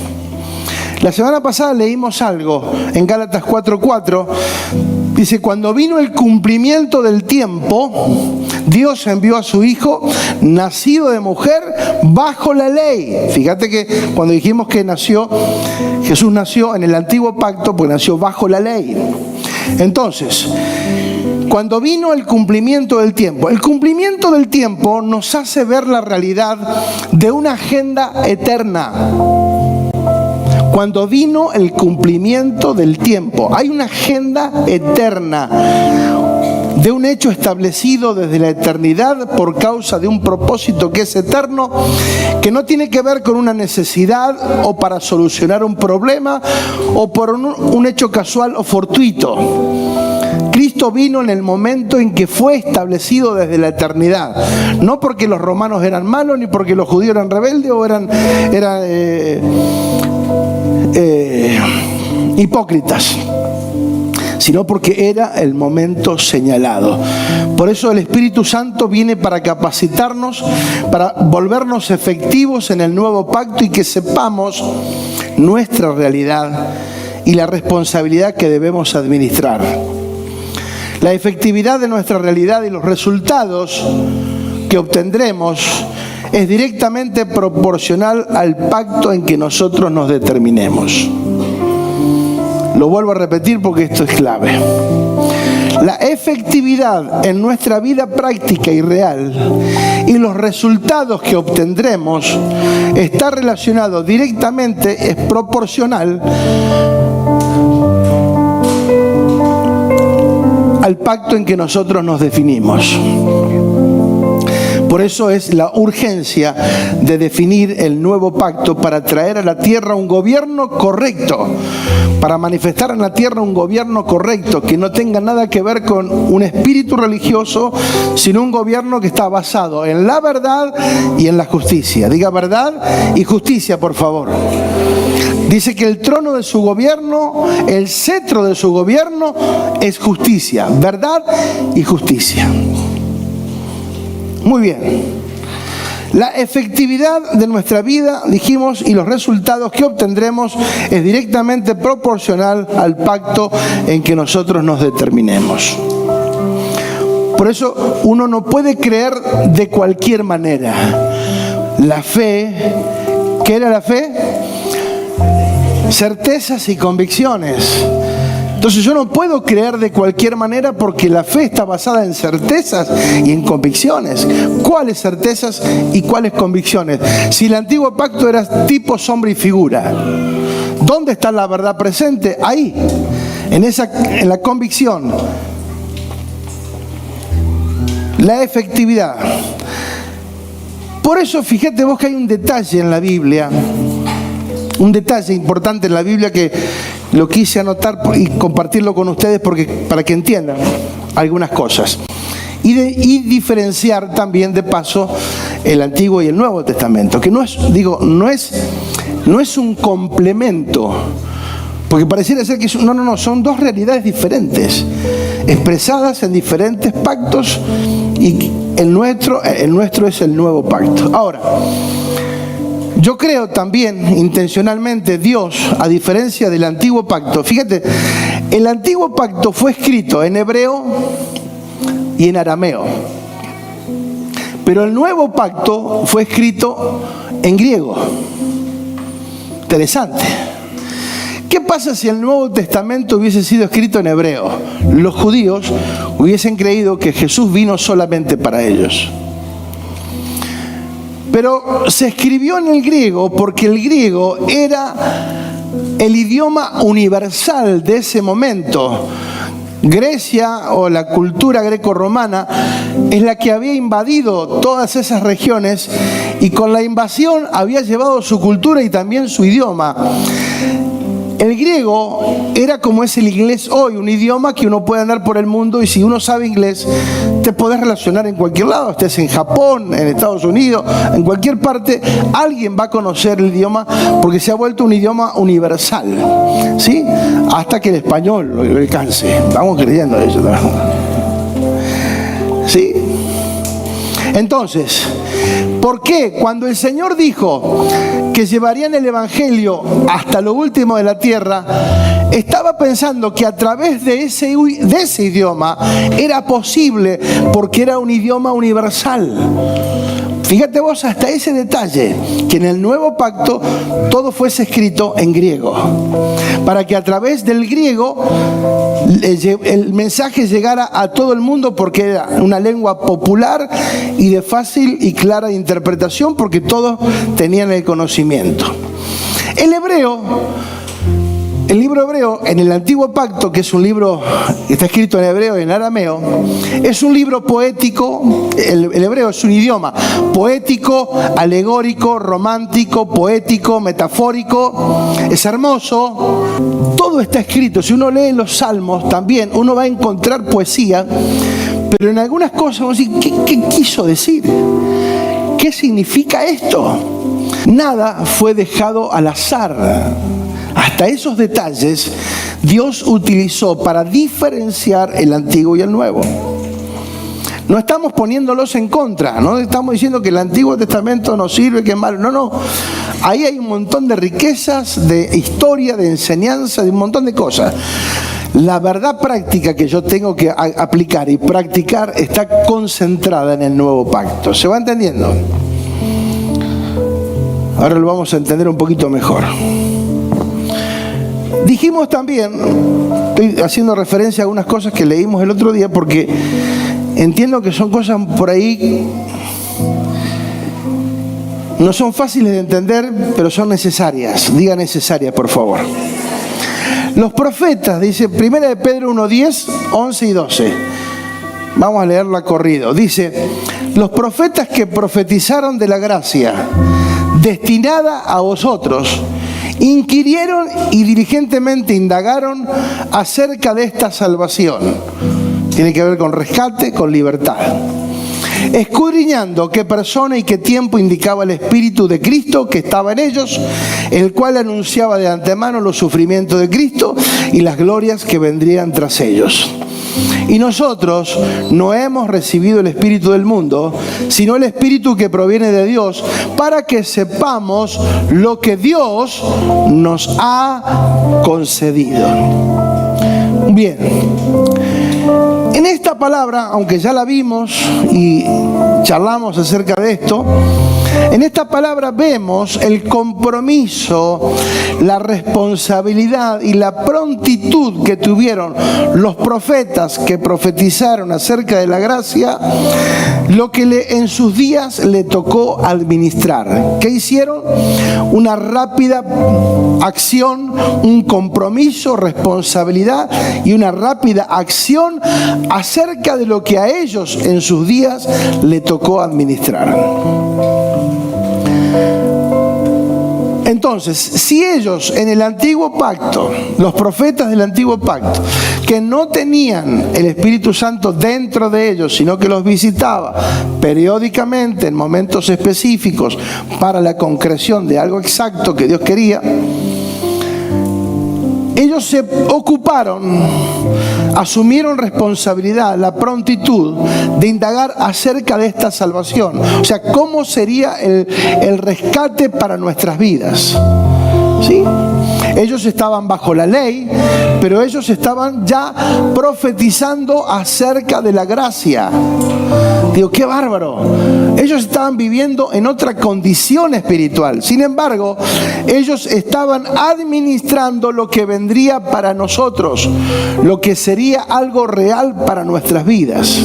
La semana pasada leímos algo en Gálatas 4:4. Dice, cuando vino el cumplimiento del tiempo, Dios envió a su Hijo, nacido de mujer, bajo la ley. Fíjate que cuando dijimos que Jesús nació en el antiguo pacto, pues nació bajo la ley. Entonces, cuando vino el cumplimiento del tiempo, el cumplimiento del tiempo nos hace ver la realidad de una agenda eterna. Cuando vino el cumplimiento del tiempo, hay una agenda eterna de un hecho establecido desde la eternidad por causa de un propósito que es eterno, que no tiene que ver con una necesidad o para solucionar un problema o por un hecho casual o fortuito. Cristo vino en el momento en que fue establecido desde la eternidad. No porque los romanos eran malos, ni porque los judíos eran rebeldes o eran hipócritas, sino porque era el momento señalado. Por eso el Espíritu Santo viene para capacitarnos, para volvernos efectivos en el nuevo pacto y que sepamos nuestra realidad y la responsabilidad que debemos administrar. La efectividad de nuestra realidad y los resultados que obtendremos es directamente proporcional al pacto en que nosotros nos determinemos. Lo vuelvo a repetir porque esto es clave. La efectividad en nuestra vida práctica y real y los resultados que obtendremos está relacionado directamente, es proporcional al pacto en que nosotros nos definimos. Por eso es la urgencia de definir el nuevo pacto para traer a la tierra un gobierno correcto, para manifestar en la tierra un gobierno correcto que no tenga nada que ver con un espíritu religioso, sino un gobierno que está basado en la verdad y en la justicia. Diga verdad y justicia, por favor. Dice que el trono de su gobierno, el cetro de su gobierno es justicia, verdad y justicia. Muy bien. La efectividad de nuestra vida, dijimos, y los resultados que obtendremos es directamente proporcional al pacto en que nosotros nos determinemos. Por eso uno no puede creer de cualquier manera. La fe, ¿qué era la fe? Certezas y convicciones. Entonces yo no puedo creer de cualquier manera porque la fe está basada en certezas y en convicciones. ¿Cuáles certezas y cuáles convicciones? Si el antiguo pacto era tipo, sombra y figura, ¿dónde está la verdad presente? Ahí, en la convicción. La efectividad. Por eso fíjate vos que hay un detalle en la Biblia, un detalle importante en la Biblia que lo quise anotar y compartirlo con ustedes para que entiendan algunas cosas. Y diferenciar también de paso el Antiguo y el Nuevo Testamento, que no es un complemento, Porque pareciera ser que son dos realidades diferentes, expresadas en diferentes pactos, y el nuestro es el nuevo pacto. Ahora, yo creo también, intencionalmente, Dios, a diferencia del antiguo pacto, fíjate, el antiguo pacto fue escrito en hebreo y en arameo, pero el nuevo pacto fue escrito en griego. Interesante. ¿Qué pasa si el Nuevo Testamento hubiese sido escrito en hebreo? Los judíos hubiesen creído que Jesús vino solamente para ellos. Pero se escribió en el griego porque el griego era el idioma universal de ese momento. Grecia, o la cultura greco-romana, es la que había invadido todas esas regiones, y con la invasión había llevado su cultura y también su idioma. El griego era como es el inglés hoy, un idioma que uno puede andar por el mundo, y si uno sabe inglés, te podés relacionar en cualquier lado, estés en Japón, en Estados Unidos, en cualquier parte, alguien va a conocer el idioma porque se ha vuelto un idioma universal, ¿sí? Hasta que el español lo alcance. Vamos creyendo eso, ¿no? ¿Sí? Entonces, ¿por qué cuando el Señor dijo que llevarían el Evangelio hasta lo último de la tierra, estaba pensando que a través de ese idioma era posible, porque era un idioma universal? Fíjate vos hasta ese detalle, que en el nuevo pacto todo fuese escrito en griego, para que a través del griego el mensaje llegara a todo el mundo, porque era una lengua popular y de fácil y clara interpretación, porque todos tenían el conocimiento. El libro hebreo, en el antiguo pacto, que es un libro que está escrito en hebreo y en arameo, es un libro poético. El hebreo es un idioma poético, alegórico, romántico, poético, metafórico. Es hermoso. Todo está escrito. Si uno lee los salmos también, uno va a encontrar poesía, pero en algunas cosas vamos a decir, ¿qué quiso decir? ¿Qué significa esto? Nada fue dejado al azar. Hasta esos detalles Dios utilizó para diferenciar el antiguo y el nuevo. No estamos poniéndolos en contra, no estamos diciendo que el Antiguo Testamento no sirve, que es malo. No. Ahí hay un montón de riquezas, de historia, de enseñanza, de un montón de cosas. La verdad práctica que yo tengo que aplicar y practicar está concentrada en el nuevo pacto. ¿Se va entendiendo? Ahora lo vamos a entender un poquito mejor. Dijimos también, estoy haciendo referencia a algunas cosas que leímos el otro día, porque entiendo que son cosas por ahí, no son fáciles de entender, pero son necesarias. Diga necesarias, por favor. Los profetas, dice 1 de Pedro 1:10, 11 y 12. Vamos a leerla corrido. Dice: los profetas que profetizaron de la gracia destinada a vosotros, inquirieron y diligentemente indagaron acerca de esta salvación. Tiene que ver con rescate, con libertad. Escudriñando qué persona y qué tiempo indicaba el Espíritu de Cristo que estaba en ellos, el cual anunciaba de antemano los sufrimientos de Cristo y las glorias que vendrían tras ellos. Y nosotros no hemos recibido el espíritu del mundo, sino el espíritu que proviene de Dios, para que sepamos lo que Dios nos ha concedido. Bien, en esta palabra, aunque ya la vimos y charlamos acerca de esto, en esta palabra vemos el compromiso, la responsabilidad y la prontitud que tuvieron los profetas que profetizaron acerca de la gracia, lo que en sus días le tocó administrar. ¿Qué hicieron? Una rápida acción, un compromiso, responsabilidad y una rápida acción acerca de lo que a ellos en sus días le tocó administrar. Entonces, si ellos en el antiguo pacto, los profetas del antiguo pacto, que no tenían el Espíritu Santo dentro de ellos, sino que los visitaba periódicamente en momentos específicos para la concreción de algo exacto que Dios quería, ellos se ocuparon, asumieron responsabilidad, la prontitud de indagar acerca de esta salvación. O sea, ¿cómo sería el rescate para nuestras vidas? ¿Sí? Ellos estaban bajo la ley, pero ellos estaban ya profetizando acerca de la gracia. Digo, qué bárbaro. Ellos estaban viviendo en otra condición espiritual. Sin embargo, ellos estaban administrando lo que vendría para nosotros, lo que sería algo real para nuestras vidas.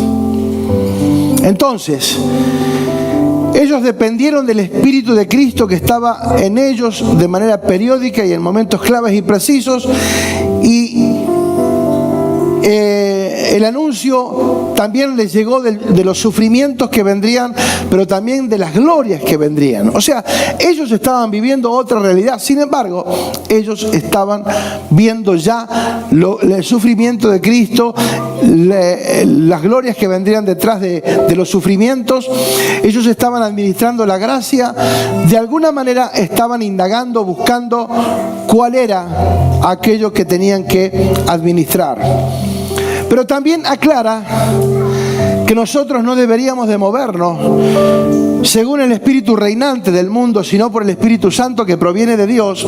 Entonces, ellos dependieron del Espíritu de Cristo que estaba en ellos de manera periódica y en momentos claves y precisos. Y el anuncio también les llegó de los sufrimientos que vendrían, pero también de las glorias que vendrían. O sea, ellos estaban viviendo otra realidad. Sin embargo, ellos estaban viendo ya el sufrimiento de Cristo, las glorias que vendrían detrás de los sufrimientos. Ellos estaban administrando la gracia. De alguna manera estaban indagando, buscando cuál era aquello que tenían que administrar. Pero también aclara que nosotros no deberíamos de movernos según el espíritu reinante del mundo, sino por el Espíritu Santo que proviene de Dios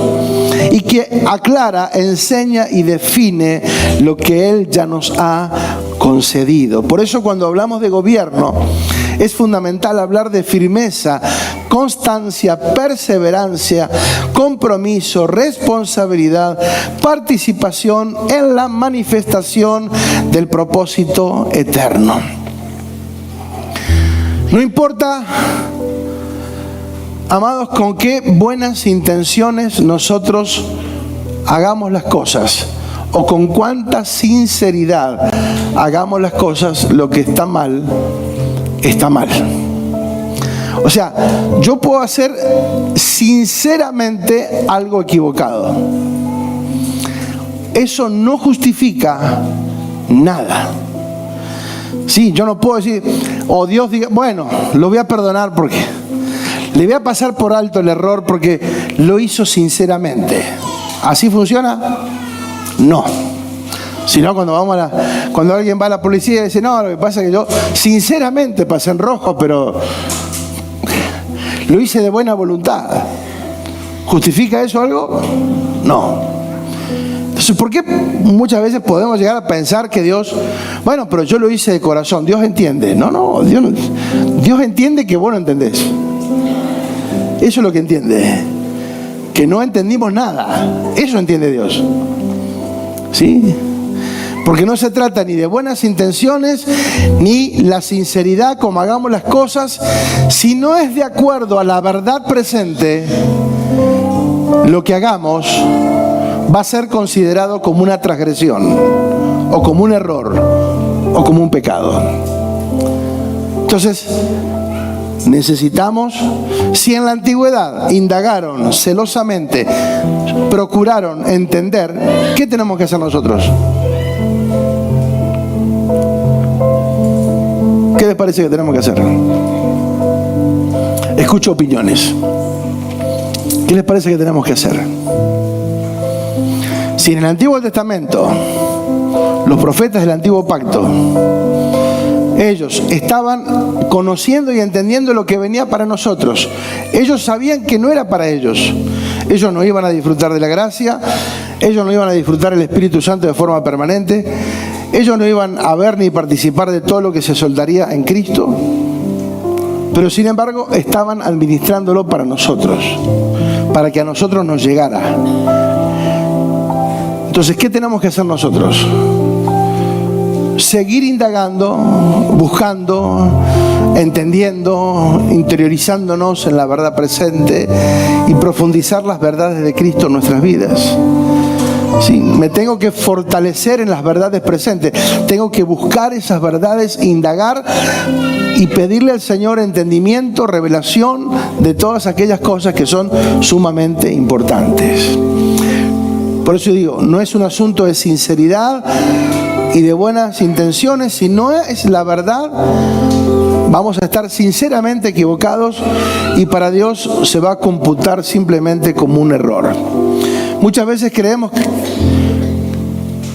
y que aclara, enseña y define lo que Él ya nos ha concedido. Por eso cuando hablamos de gobierno es fundamental hablar de firmeza, constancia, perseverancia, compromiso, responsabilidad, participación en la manifestación del propósito eterno. No importa, amados, con qué buenas intenciones nosotros hagamos las cosas o con cuánta sinceridad hagamos las cosas, lo que está mal, está mal. O sea, yo puedo hacer sinceramente algo equivocado. Eso no justifica nada. Sí, yo no puedo decir, o Dios diga, bueno, lo voy a perdonar porque le voy a pasar por alto el error porque lo hizo sinceramente. ¿Así funciona? No. Si no, cuando alguien va a la policía y dice, no, lo que pasa es que yo sinceramente pasé en rojo, pero lo hice de buena voluntad. ¿Justifica eso algo? No. Entonces, ¿por qué muchas veces podemos llegar a pensar que Dios, bueno, pero yo lo hice de corazón, Dios entiende? No, Dios entiende que vos no entendés. Eso es lo que entiende. Que no entendimos nada. Eso entiende Dios. ¿Sí? Porque no se trata ni de buenas intenciones, ni la sinceridad como hagamos las cosas. Si no es de acuerdo a la verdad presente, lo que hagamos va a ser considerado como una transgresión, o como un error, o como un pecado. Entonces, necesitamos, si en la antigüedad indagaron celosamente, procuraron entender, ¿qué tenemos que hacer nosotros? ¿Qué les parece que tenemos que hacer? Escucho opiniones. ¿Qué les parece que tenemos que hacer? Si en el Antiguo Testamento, los profetas del Antiguo Pacto, ellos estaban conociendo y entendiendo lo que venía para nosotros, ellos sabían que no era para ellos. Ellos no iban a disfrutar de la gracia, ellos no iban a disfrutar el Espíritu Santo de forma permanente, ellos no iban a ver ni participar de todo lo que se soldaría en Cristo, pero sin embargo estaban administrándolo para nosotros, para que a nosotros nos llegara. Entonces, ¿qué tenemos que hacer nosotros? Seguir indagando, buscando, entendiendo, interiorizándonos en la verdad presente y profundizar las verdades de Cristo en nuestras vidas. Sí, me tengo que fortalecer en las verdades presentes, tengo que buscar esas verdades, indagar y pedirle al Señor entendimiento, revelación de todas aquellas cosas que son sumamente importantes. Por eso digo, no es un asunto de sinceridad y de buenas intenciones. Si no es la verdad, vamos a estar sinceramente equivocados y para Dios se va a computar simplemente como un error. Muchas veces creemos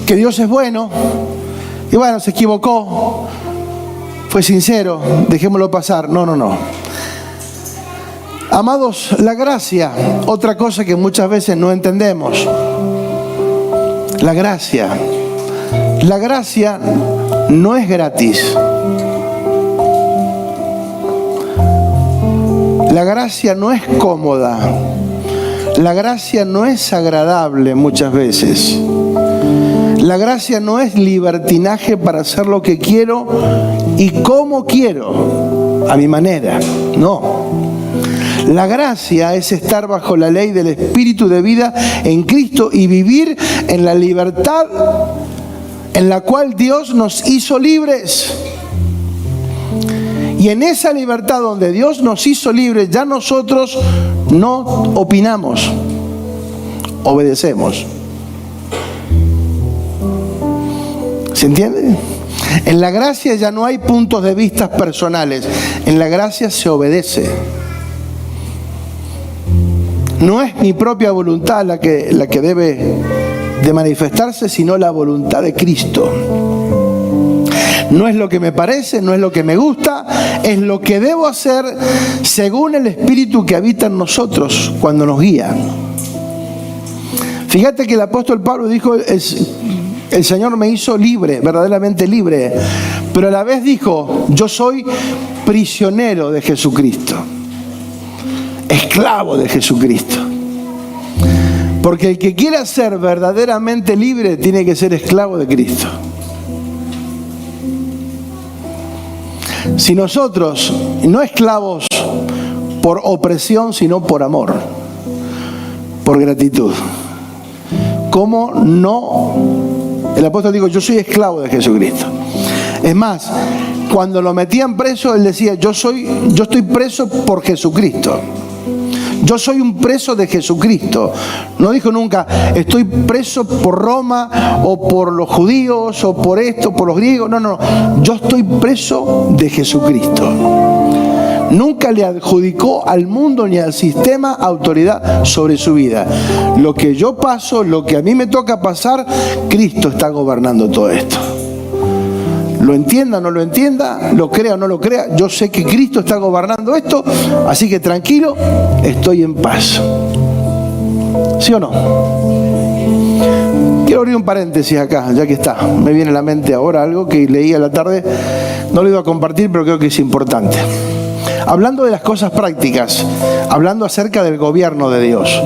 que Dios es bueno y bueno, se equivocó, fue sincero, dejémoslo pasar. No. Amados, la gracia, otra cosa que muchas veces no entendemos. La gracia no es gratis. La gracia no es cómoda. La gracia no es agradable muchas veces. La gracia no es libertinaje para hacer lo que quiero y como quiero, a mi manera. No. La gracia es estar bajo la ley del Espíritu de vida en Cristo y vivir en la libertad en la cual Dios nos hizo libres. Y en esa libertad donde Dios nos hizo libres, ya nosotros no opinamos, obedecemos. ¿Se entiende? En la gracia ya no hay puntos de vista personales. En la gracia se obedece. No es mi propia voluntad la que debe de manifestarse, sino la voluntad de Cristo. No es lo que me parece, no es lo que me gusta, es lo que debo hacer según el Espíritu que habita en nosotros cuando nos guía. Fíjate que el apóstol Pablo dijo, el Señor me hizo libre, verdaderamente libre, pero a la vez dijo, yo soy prisionero de Jesucristo, esclavo de Jesucristo. Porque el que quiera ser verdaderamente libre tiene que ser esclavo de Cristo. Si nosotros, no esclavos por opresión, sino por amor, por gratitud. ¿Cómo no? El apóstol dijo, yo soy esclavo de Jesucristo. Es más, cuando lo metían preso, él decía, yo estoy preso por Jesucristo. Yo soy un preso de Jesucristo. No dijo nunca, estoy preso por Roma, o por los judíos, o por esto, por los griegos. No. Yo estoy preso de Jesucristo. Nunca le adjudicó al mundo ni al sistema autoridad sobre su vida. Lo que yo paso, lo que a mí me toca pasar, Cristo está gobernando todo esto. Lo entienda o no lo entienda, lo crea o no lo crea, yo sé que Cristo está gobernando esto, así que tranquilo, estoy en paz. ¿Sí o no? Quiero abrir un paréntesis acá, ya que está. Me viene a la mente ahora algo que leí a la tarde, no lo iba a compartir, pero creo que es importante. Hablando de las cosas prácticas, hablando acerca del gobierno de Dios.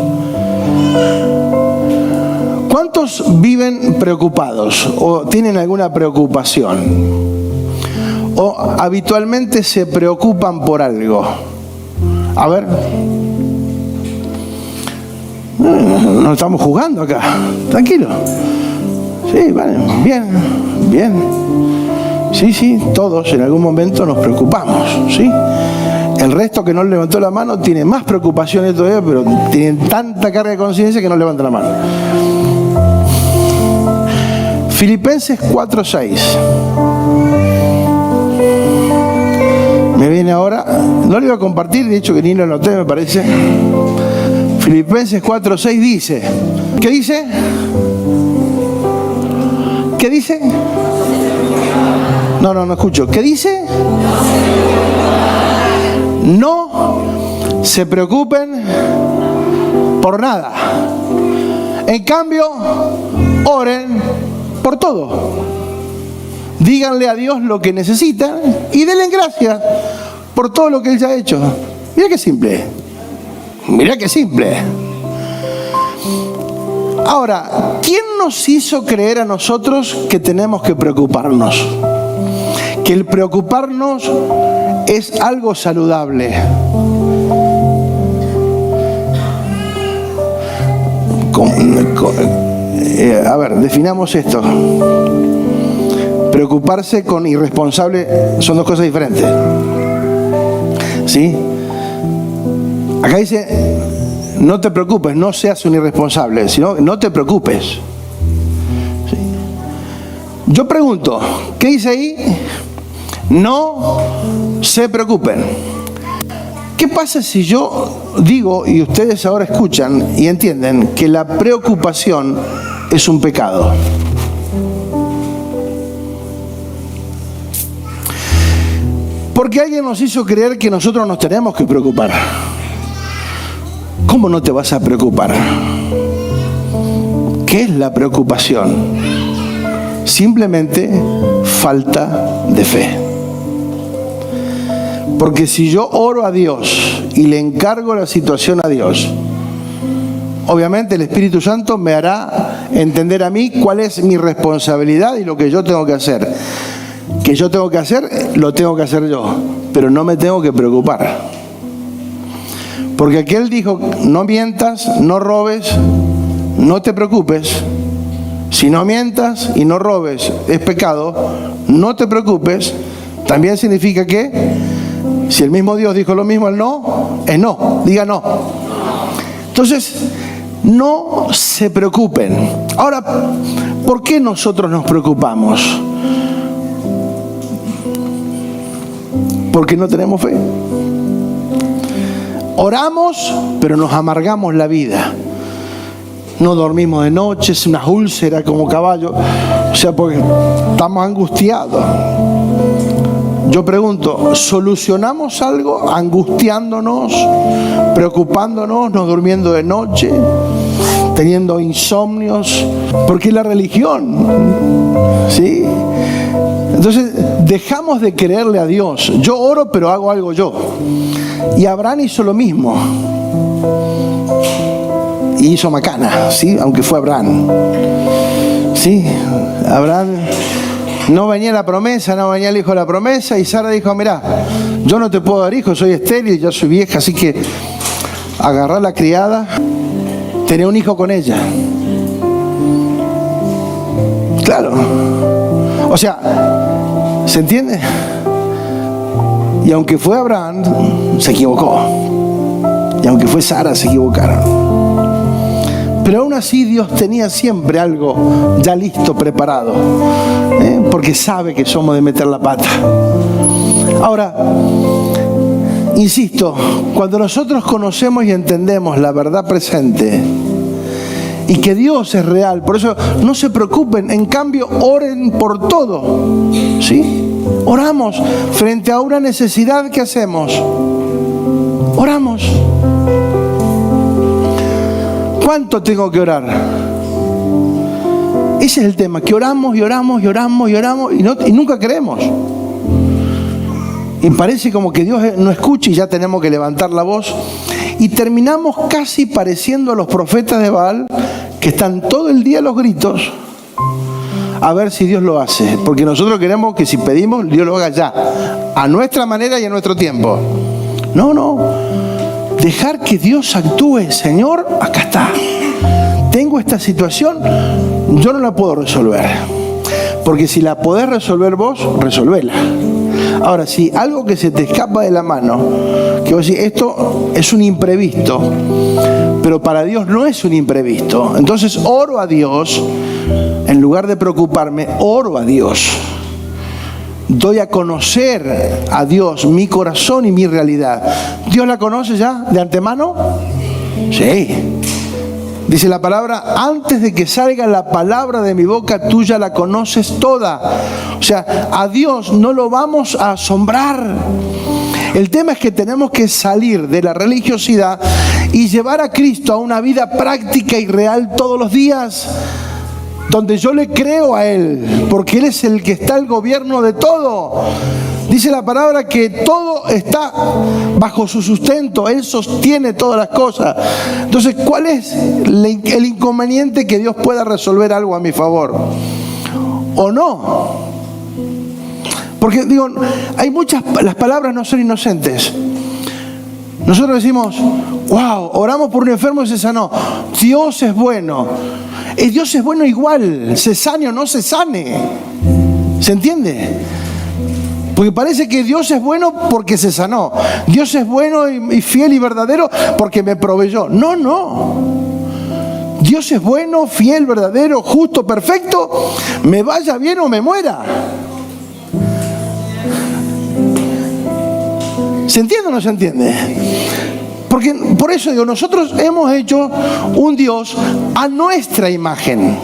¿Cuántos viven preocupados o tienen alguna preocupación? ¿O habitualmente se preocupan por algo? A ver. No estamos jugando acá. Tranquilo. Sí, vale. Bien. Sí, todos en algún momento nos preocupamos, ¿sí? El resto que no levantó la mano tiene más preocupaciones todavía, pero tienen tanta carga de conciencia que no levanta la mano. Filipenses 4:6. Me viene ahora, no lo iba a compartir, de hecho que ni lo anoté, me parece. Filipenses 4:6 dice, ¿qué dice? ¿Qué dice? No escucho. ¿Qué dice? No se preocupen por nada. En cambio, oren por todo. Díganle a Dios lo que necesitan y denle gracias por todo lo que Él ya ha hecho. Mira qué simple. Ahora, ¿quién nos hizo creer a nosotros que tenemos que preocuparnos? Que el preocuparnos es algo saludable. A ver, definamos esto. Preocuparse con irresponsable son dos cosas diferentes. ¿Sí? Acá dice, no te preocupes, no seas un irresponsable, sino no te preocupes. ¿Sí? Yo pregunto, ¿qué dice ahí? No se preocupen. ¿Qué pasa si yo digo, y ustedes ahora escuchan y entienden, que la preocupación es un pecado? Porque alguien nos hizo creer que nosotros nos tenemos que preocupar. ¿Cómo no te vas a preocupar? ¿Qué es la preocupación? Simplemente falta de fe. Porque si yo oro a Dios y le encargo la situación a Dios, obviamente el Espíritu Santo me hará entender a mí cuál es mi responsabilidad y lo que yo tengo que hacer. Que yo tengo que hacer, lo tengo que hacer yo, pero no me tengo que preocupar. Porque aquel dijo, no mientas, no robes, no te preocupes. Si no mientas y no robes es pecado, no te preocupes. También significa que, si el mismo Dios dijo lo mismo, el no, es no, diga no. Entonces, no se preocupen. Ahora, ¿por qué nosotros nos preocupamos? Porque no tenemos fe. Oramos, pero nos amargamos la vida. No dormimos de noche, es una úlcera como caballo. O sea, porque estamos angustiados. Yo pregunto, ¿solucionamos algo angustiándonos, preocupándonos, no durmiendo de noche, teniendo insomnios? Porque la religión, ¿sí? Entonces, dejamos de creerle a Dios. Yo oro, pero hago algo yo. Y Abraham hizo lo mismo. Y hizo macana, ¿sí? Aunque fue Abraham. ¿Sí? Abraham, no venía la promesa, no venía el hijo de la promesa. Y Sara dijo, mirá, yo no te puedo dar hijos, soy estéril, ya soy vieja, así que agarrá a la criada, tené un hijo con ella. Claro. O sea, ¿se entiende? Y aunque fue Abraham, se equivocó. Y aunque fue Sara, se equivocaron. Pero aún así Dios tenía siempre algo ya listo, preparado. Porque sabe que somos de meter la pata. Ahora, insisto, cuando nosotros conocemos y entendemos la verdad presente, y que Dios es real, por eso no se preocupen, en cambio oren por todo, ¿sí? Oramos frente a una necesidad que hacemos. Oramos. ¿Cuánto tengo que orar? Ese es el tema, que oramos y oramos y oramos y oramos y nunca creemos. Y parece como que Dios no escucha y ya tenemos que levantar la voz. Y terminamos casi pareciendo a los profetas de Baal, que están todo el día a los gritos a ver si Dios lo hace. Porque nosotros queremos que si pedimos, Dios lo haga ya, a nuestra manera y a nuestro tiempo. No. Dejar que Dios actúe. Señor, acá está. Tengo esta situación, yo no la puedo resolver. Porque si la podés resolver vos, resolvela. Ahora, si algo que se te escapa de la mano, que vos decís, esto es un imprevisto, pero para Dios no es un imprevisto, entonces oro a Dios, en lugar de preocuparme, oro a Dios. Doy a conocer a Dios mi corazón y mi realidad. ¿Dios la conoce ya de antemano? Sí. Dice la palabra, antes de que salga la palabra de mi boca, tú ya la conoces toda. O sea, a Dios no lo vamos a asombrar. El tema es que tenemos que salir de la religiosidad y llevar a Cristo a una vida práctica y real todos los días, donde yo le creo a Él, porque Él es el que está al gobierno de todo. Dice la palabra que todo está bajo su sustento, Él sostiene todas las cosas. Entonces, ¿cuál es el inconveniente que Dios pueda resolver algo a mi favor? ¿O no? Porque digo, hay las palabras no son inocentes. Nosotros decimos, wow, oramos por un enfermo y se sanó. Dios es bueno. Dios es bueno igual, se sane o no se sane. ¿Se entiende? Porque parece que Dios es bueno porque se sanó. Dios es bueno y fiel y verdadero porque me proveyó. No. Dios es bueno, fiel, verdadero, justo, perfecto, me vaya bien o me muera. ¿Se entiende o no se entiende? Porque por eso digo, nosotros hemos hecho un Dios a nuestra imagen,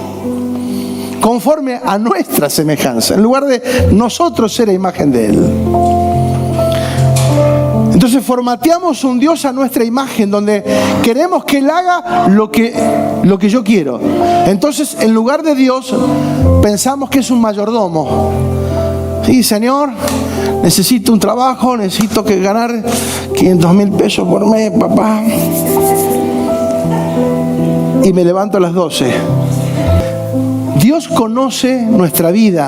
conforme a nuestra semejanza, en lugar de nosotros ser la imagen de Él. Entonces formateamos un Dios a nuestra imagen, donde queremos que Él haga lo que yo quiero. Entonces, en lugar de Dios, pensamos que es un mayordomo. Sí, Señor, necesito un trabajo, necesito ganar 500,000 pesos por mes, papá. Y me levanto a las 12. Dios conoce nuestra vida.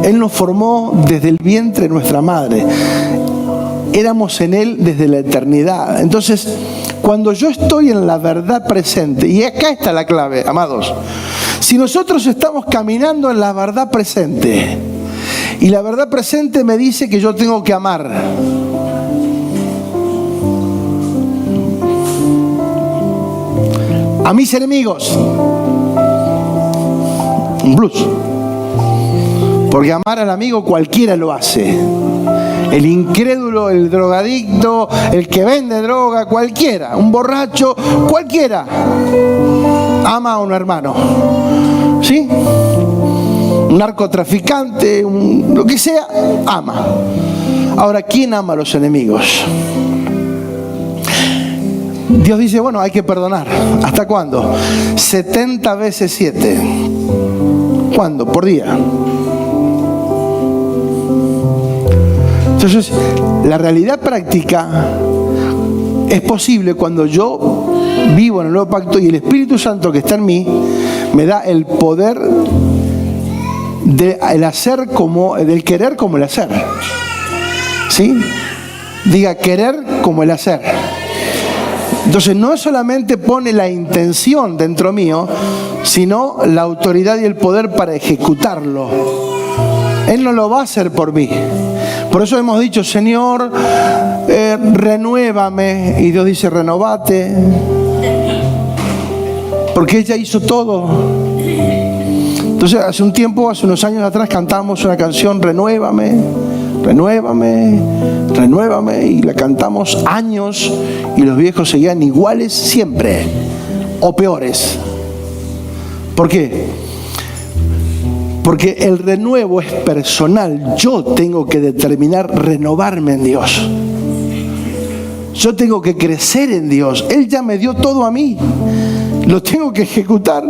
Él nos formó desde el vientre de nuestra madre. Éramos en Él desde la eternidad. Entonces, cuando yo estoy en la verdad presente, y acá está la clave, amados, si nosotros estamos caminando en la verdad presente, y la verdad presente me dice que yo tengo que amar, a mis enemigos, un plus, porque amar al amigo cualquiera lo hace. El incrédulo, el drogadicto, el que vende droga, cualquiera, un borracho, cualquiera ama a un hermano, ¿sí? Un narcotraficante, lo que sea, ama. Ahora, ¿quién ama a los enemigos? Dios dice, bueno, hay que perdonar. ¿Hasta cuándo? 70 veces 7. ¿Cuándo? Por día. Entonces, la realidad práctica es posible cuando yo vivo en el nuevo pacto y el Espíritu Santo que está en mí me da el poder del hacer del querer como el hacer. ¿Sí? Diga, querer como el hacer. Entonces, no solamente pone la intención dentro mío, sino la autoridad y el poder para ejecutarlo. Él no lo va a hacer por mí. Por eso hemos dicho, Señor, renuévame. Y Dios dice, renovate. Porque ella hizo todo. Entonces, hace unos años atrás cantamos una canción, renuévame, renuévame, renuévame. Y la cantamos años y los viejos seguían iguales siempre. O peores. ¿Por qué? Porque el renuevo es personal. Yo tengo que determinar renovarme en Dios. Yo tengo que crecer en Dios. Él ya me dio todo a mí. Lo tengo que ejecutar.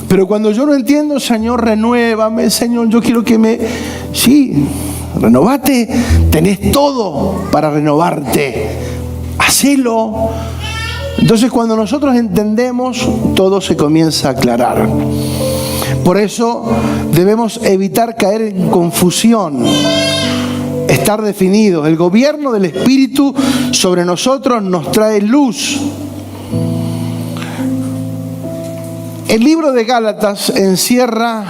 Pero cuando yo no entiendo, Señor, renuévame, Señor, yo quiero que me... Sí, renovate. Tenés todo para renovarte. Hacelo. Entonces, cuando nosotros entendemos, todo se comienza a aclarar. Por eso debemos evitar caer en confusión, estar definidos. El gobierno del Espíritu sobre nosotros nos trae luz. El libro de Gálatas encierra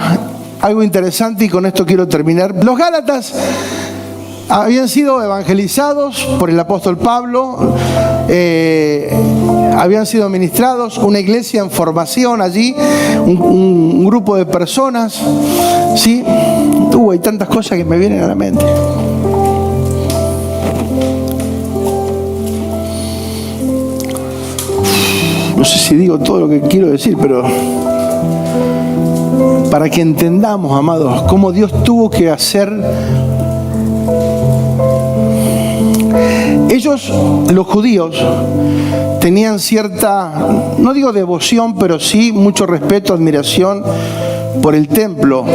algo interesante y con esto quiero terminar. Los Gálatas habían sido evangelizados por el apóstol Pablo, habían sido ministrados, una iglesia en formación allí, un grupo de personas, ¿sí? Hay tantas cosas que me vienen a la mente. No sé si digo todo lo que quiero decir, pero para que entendamos, amados, cómo Dios tuvo que hacer. Ellos, los judíos, tenían cierta, no digo devoción, pero sí mucho respeto, admiración por el templo.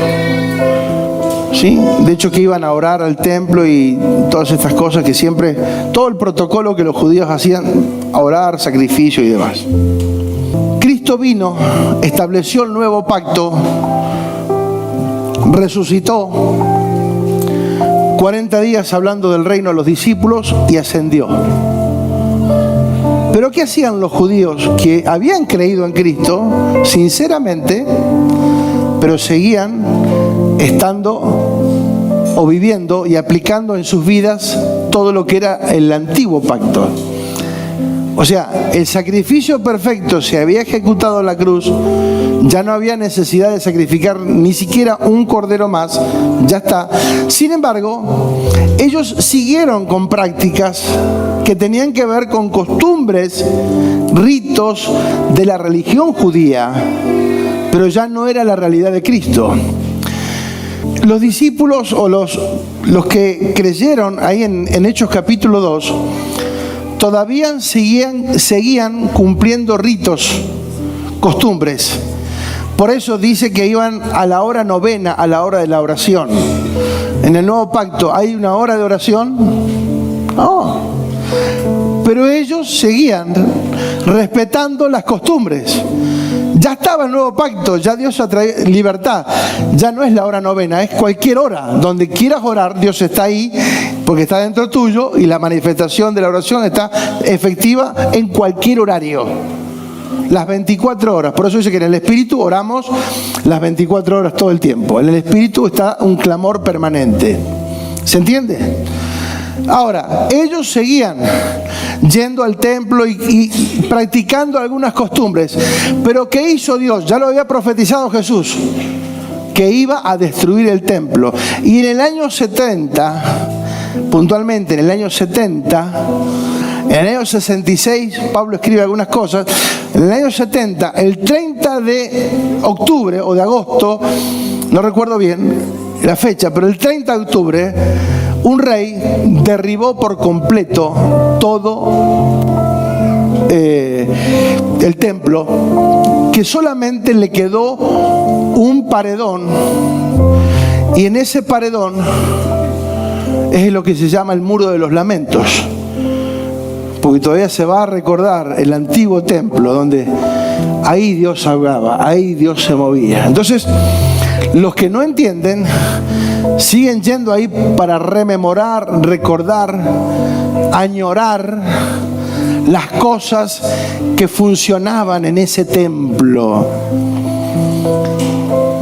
¿Sí? De hecho, que iban a orar al templo y todas estas cosas que siempre, todo el protocolo que los judíos hacían, a orar, sacrificio y demás. Cristo vino, estableció el nuevo pacto, resucitó, 40 días hablando del reino a los discípulos y ascendió. Pero ¿qué hacían los judíos que habían creído en Cristo, sinceramente, pero seguían estando o viviendo y aplicando en sus vidas todo lo que era el antiguo pacto? O sea, el sacrificio perfecto se había ejecutado en la cruz, ya no había necesidad de sacrificar ni siquiera un cordero más, ya está. Sin embargo, ellos siguieron con prácticas que tenían que ver con costumbres, ritos de la religión judía, pero ya no era la realidad de Cristo. Los discípulos o los que creyeron ahí en Hechos capítulo 2, todavía seguían cumpliendo ritos, costumbres. Por eso dice que iban a la hora novena, a la hora de la oración. En el nuevo pacto, ¿hay una hora de oración? No. Pero ellos seguían respetando las costumbres. Ya estaba el nuevo pacto, ya Dios atrae libertad. Ya no es la hora novena, es cualquier hora. Donde quieras orar, Dios está ahí porque está dentro tuyo y la manifestación de la oración está efectiva en cualquier horario. Las 24 horas. Por eso dice que en el Espíritu oramos las 24 horas todo el tiempo. En el Espíritu está un clamor permanente. ¿Se entiende? Ahora, ellos seguían yendo al templo y practicando algunas costumbres. Pero ¿qué hizo Dios? Ya lo había profetizado Jesús, que iba a destruir el templo. Y en el año 70, puntualmente en el año 70, en el año 66, Pablo escribe algunas cosas. En el año 70, el 30 de octubre o de agosto, no recuerdo bien la fecha, pero el 30 de octubre, un rey derribó por completo todo el templo, que solamente le quedó un paredón, y en ese paredón es lo que se llama el Muro de los Lamentos, porque todavía se va a recordar el antiguo templo donde ahí Dios hablaba, ahí Dios se movía. Entonces, los que no entienden siguen yendo ahí para rememorar, recordar, añorar las cosas que funcionaban en ese templo.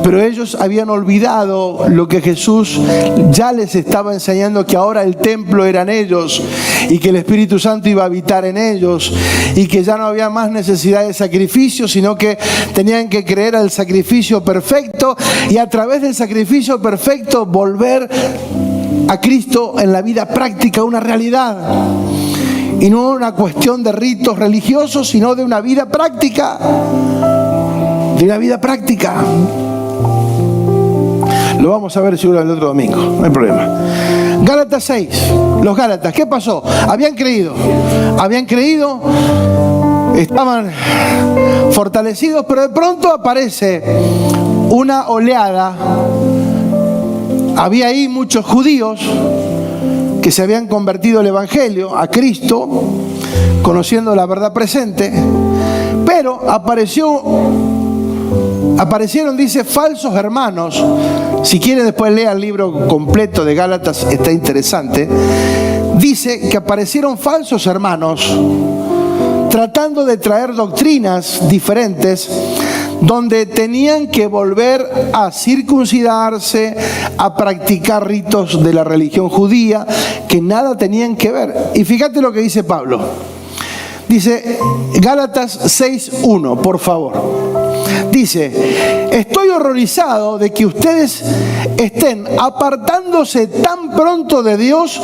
Pero ellos habían olvidado lo que Jesús ya les estaba enseñando, que ahora el templo eran ellos y que el Espíritu Santo iba a habitar en ellos y que ya no había más necesidad de sacrificio, sino que tenían que creer al sacrificio perfecto y a través del sacrificio perfecto volver a Cristo en la vida práctica, una realidad. Y no una cuestión de ritos religiosos, sino de una vida práctica. De una vida práctica. Lo vamos a ver seguro el otro domingo, no hay problema. Gálatas 6, los Gálatas, ¿qué pasó? Habían creído, estaban fortalecidos, pero de pronto aparece una oleada. Había ahí muchos judíos que se habían convertido al Evangelio, a Cristo, conociendo la verdad presente, pero aparecieron, dice, falsos hermanos. Si quiere después lea el libro completo de Gálatas, está interesante. Dice que aparecieron falsos hermanos tratando de traer doctrinas diferentes, donde tenían que volver a circuncidarse, a practicar ritos de la religión judía, que nada tenían que ver. Y fíjate lo que dice Pablo. Dice Gálatas 6:1, por favor. Dice: estoy horrorizado de que ustedes estén apartándose tan pronto de Dios,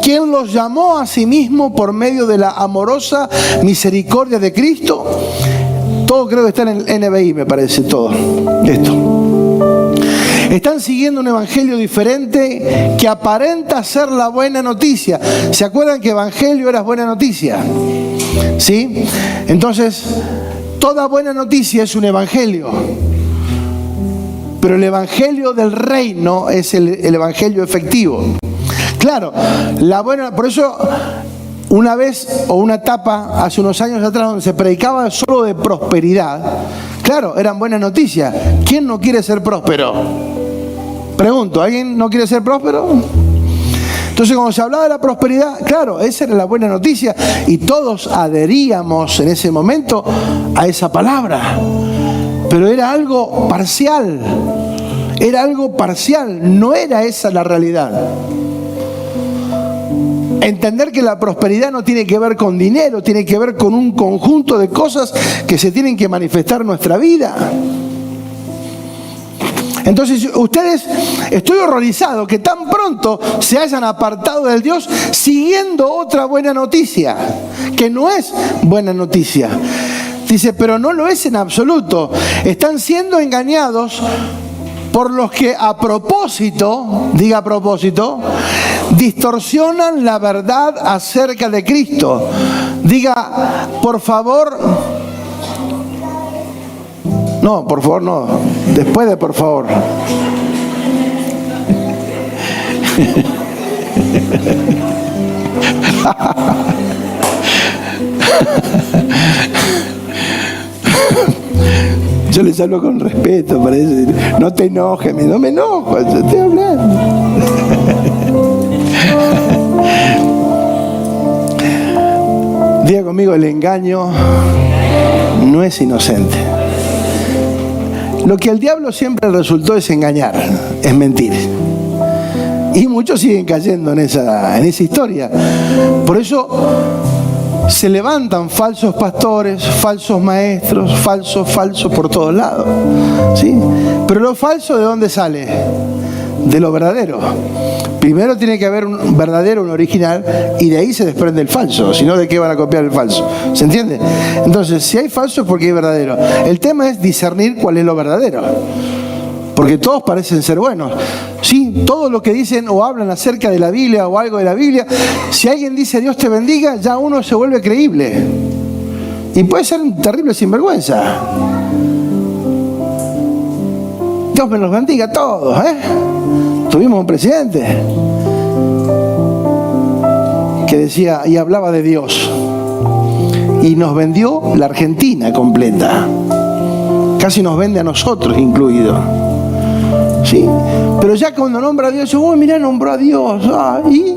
quien los llamó a sí mismo por medio de la amorosa misericordia de Cristo. Todo creo que está en el NBI, me parece, todo esto. Están siguiendo un evangelio diferente que aparenta ser la buena noticia. ¿Se acuerdan que evangelio era buena noticia? ¿Sí? Entonces, toda buena noticia es un evangelio. Pero el evangelio del reino es el evangelio efectivo. Claro, por eso una vez o una etapa hace unos años atrás donde se predicaba solo de prosperidad, claro, eran buenas noticias. ¿Quién no quiere ser próspero? Pregunto, ¿alguien no quiere ser próspero? Entonces, cuando se hablaba de la prosperidad, claro, esa era la buena noticia y todos adheríamos en ese momento a esa palabra. Pero era algo parcial, no era esa la realidad. Entender que la prosperidad no tiene que ver con dinero, tiene que ver con un conjunto de cosas que se tienen que manifestar en nuestra vida. Entonces ustedes, estoy horrorizado que tan pronto se hayan apartado del Dios siguiendo otra buena noticia, que no es buena noticia. Dice, pero no lo es en absoluto. Están siendo engañados por los que a propósito, diga a propósito, distorsionan la verdad acerca de Cristo. Diga, por favor, no, por favor no, después de por favor. Yo les hablo con respeto, parece. No te enojes, no me enojo, yo estoy hablando. Diga conmigo, el engaño no es inocente. Lo que al diablo siempre resultó es engañar, es mentir. Y muchos siguen cayendo en esa historia. Por eso se levantan falsos pastores, falsos maestros, falsos por todos lados, ¿sí? Pero lo falso, ¿de dónde sale? De lo verdadero. Primero tiene que haber un verdadero, un original, y de ahí se desprende el falso. Si no, ¿de qué van a copiar el falso? ¿Se entiende? Entonces, si hay falso es porque hay verdadero. El tema es discernir cuál es lo verdadero. Porque todos parecen ser buenos. Sí, todo lo que dicen o hablan acerca de la Biblia o algo de la Biblia, si alguien dice Dios te bendiga, ya uno se vuelve creíble. Y puede ser un terrible sinvergüenza. Dios me los bendiga a todos, ¿eh? Tuvimos un presidente que decía y hablaba de Dios. Y nos vendió la Argentina completa. Casi nos vende a nosotros incluidos. ¿Sí? Pero ya cuando nombra a Dios, oh, mirá, nombró a Dios. ¿Y?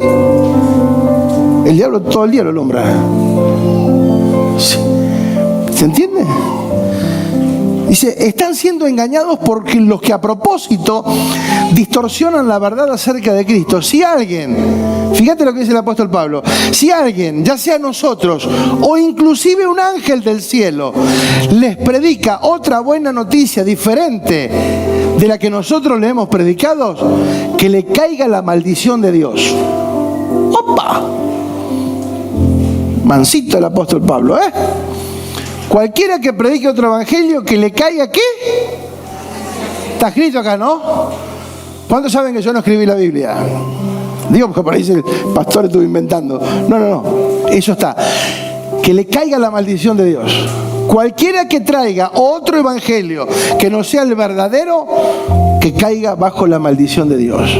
El diablo todo el día lo nombra. ¿Sí? ¿Se entiende? Dice, están siendo engañados porque los que a propósito distorsionan la verdad acerca de Cristo. Si alguien, fíjate lo que dice el apóstol Pablo, si alguien, ya sea nosotros o inclusive un ángel del cielo, les predica otra buena noticia diferente de la que nosotros le hemos predicado, que le caiga la maldición de Dios. ¡Opa! Mansito el apóstol Pablo, ¿eh? Cualquiera que predique otro evangelio, que le caiga, ¿qué? Está escrito acá, ¿no? ¿Cuántos saben que yo no escribí la Biblia? Digo, porque por ahí dice el pastor estuvo inventando. No. Eso está. Que le caiga la maldición de Dios. Cualquiera que traiga otro evangelio que no sea el verdadero, que caiga bajo la maldición de Dios.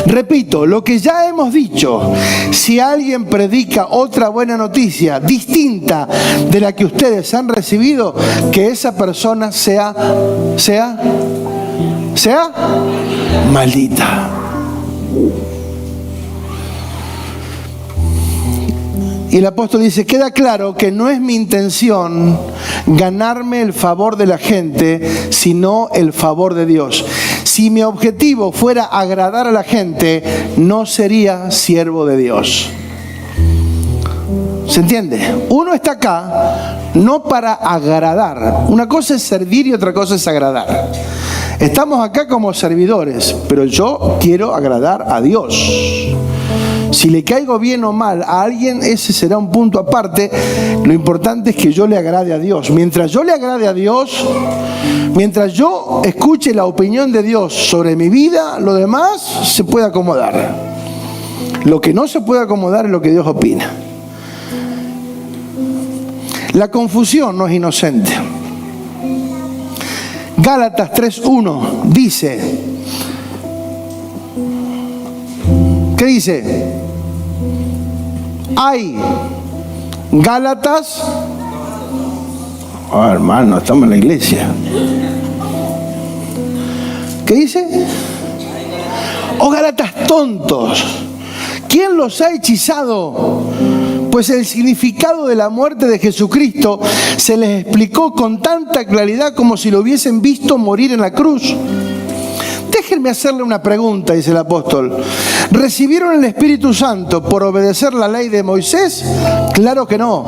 Repito, lo que ya hemos dicho, si alguien predica otra buena noticia distinta de la que ustedes han recibido, que esa persona sea maldita. Y el apóstol dice, queda claro que no es mi intención ganarme el favor de la gente, sino el favor de Dios. Si mi objetivo fuera agradar a la gente, no sería siervo de Dios. ¿Se entiende? Uno está acá no para agradar. Una cosa es servir y otra cosa es agradar. Estamos acá como servidores, pero yo quiero agradar a Dios. Si le caigo bien o mal a alguien, ese será un punto aparte. Lo importante es que yo le agrade a Dios. Mientras yo le agrade a Dios, mientras yo escuche la opinión de Dios sobre mi vida, lo demás se puede acomodar. Lo que no se puede acomodar es lo que Dios opina. La confusión no es inocente. Gálatas 3:1 dice, ¿qué dice? Hay Gálatas, hermano, estamos en la iglesia. ¿Qué dice? Oh Gálatas tontos, ¿quién los ha hechizado? Pues el significado de la muerte de Jesucristo se les explicó con tanta claridad como si lo hubiesen visto morir en la cruz. Déjenme hacerle una pregunta, dice el apóstol. ¿Recibieron el Espíritu Santo por obedecer la ley de Moisés? Claro que no.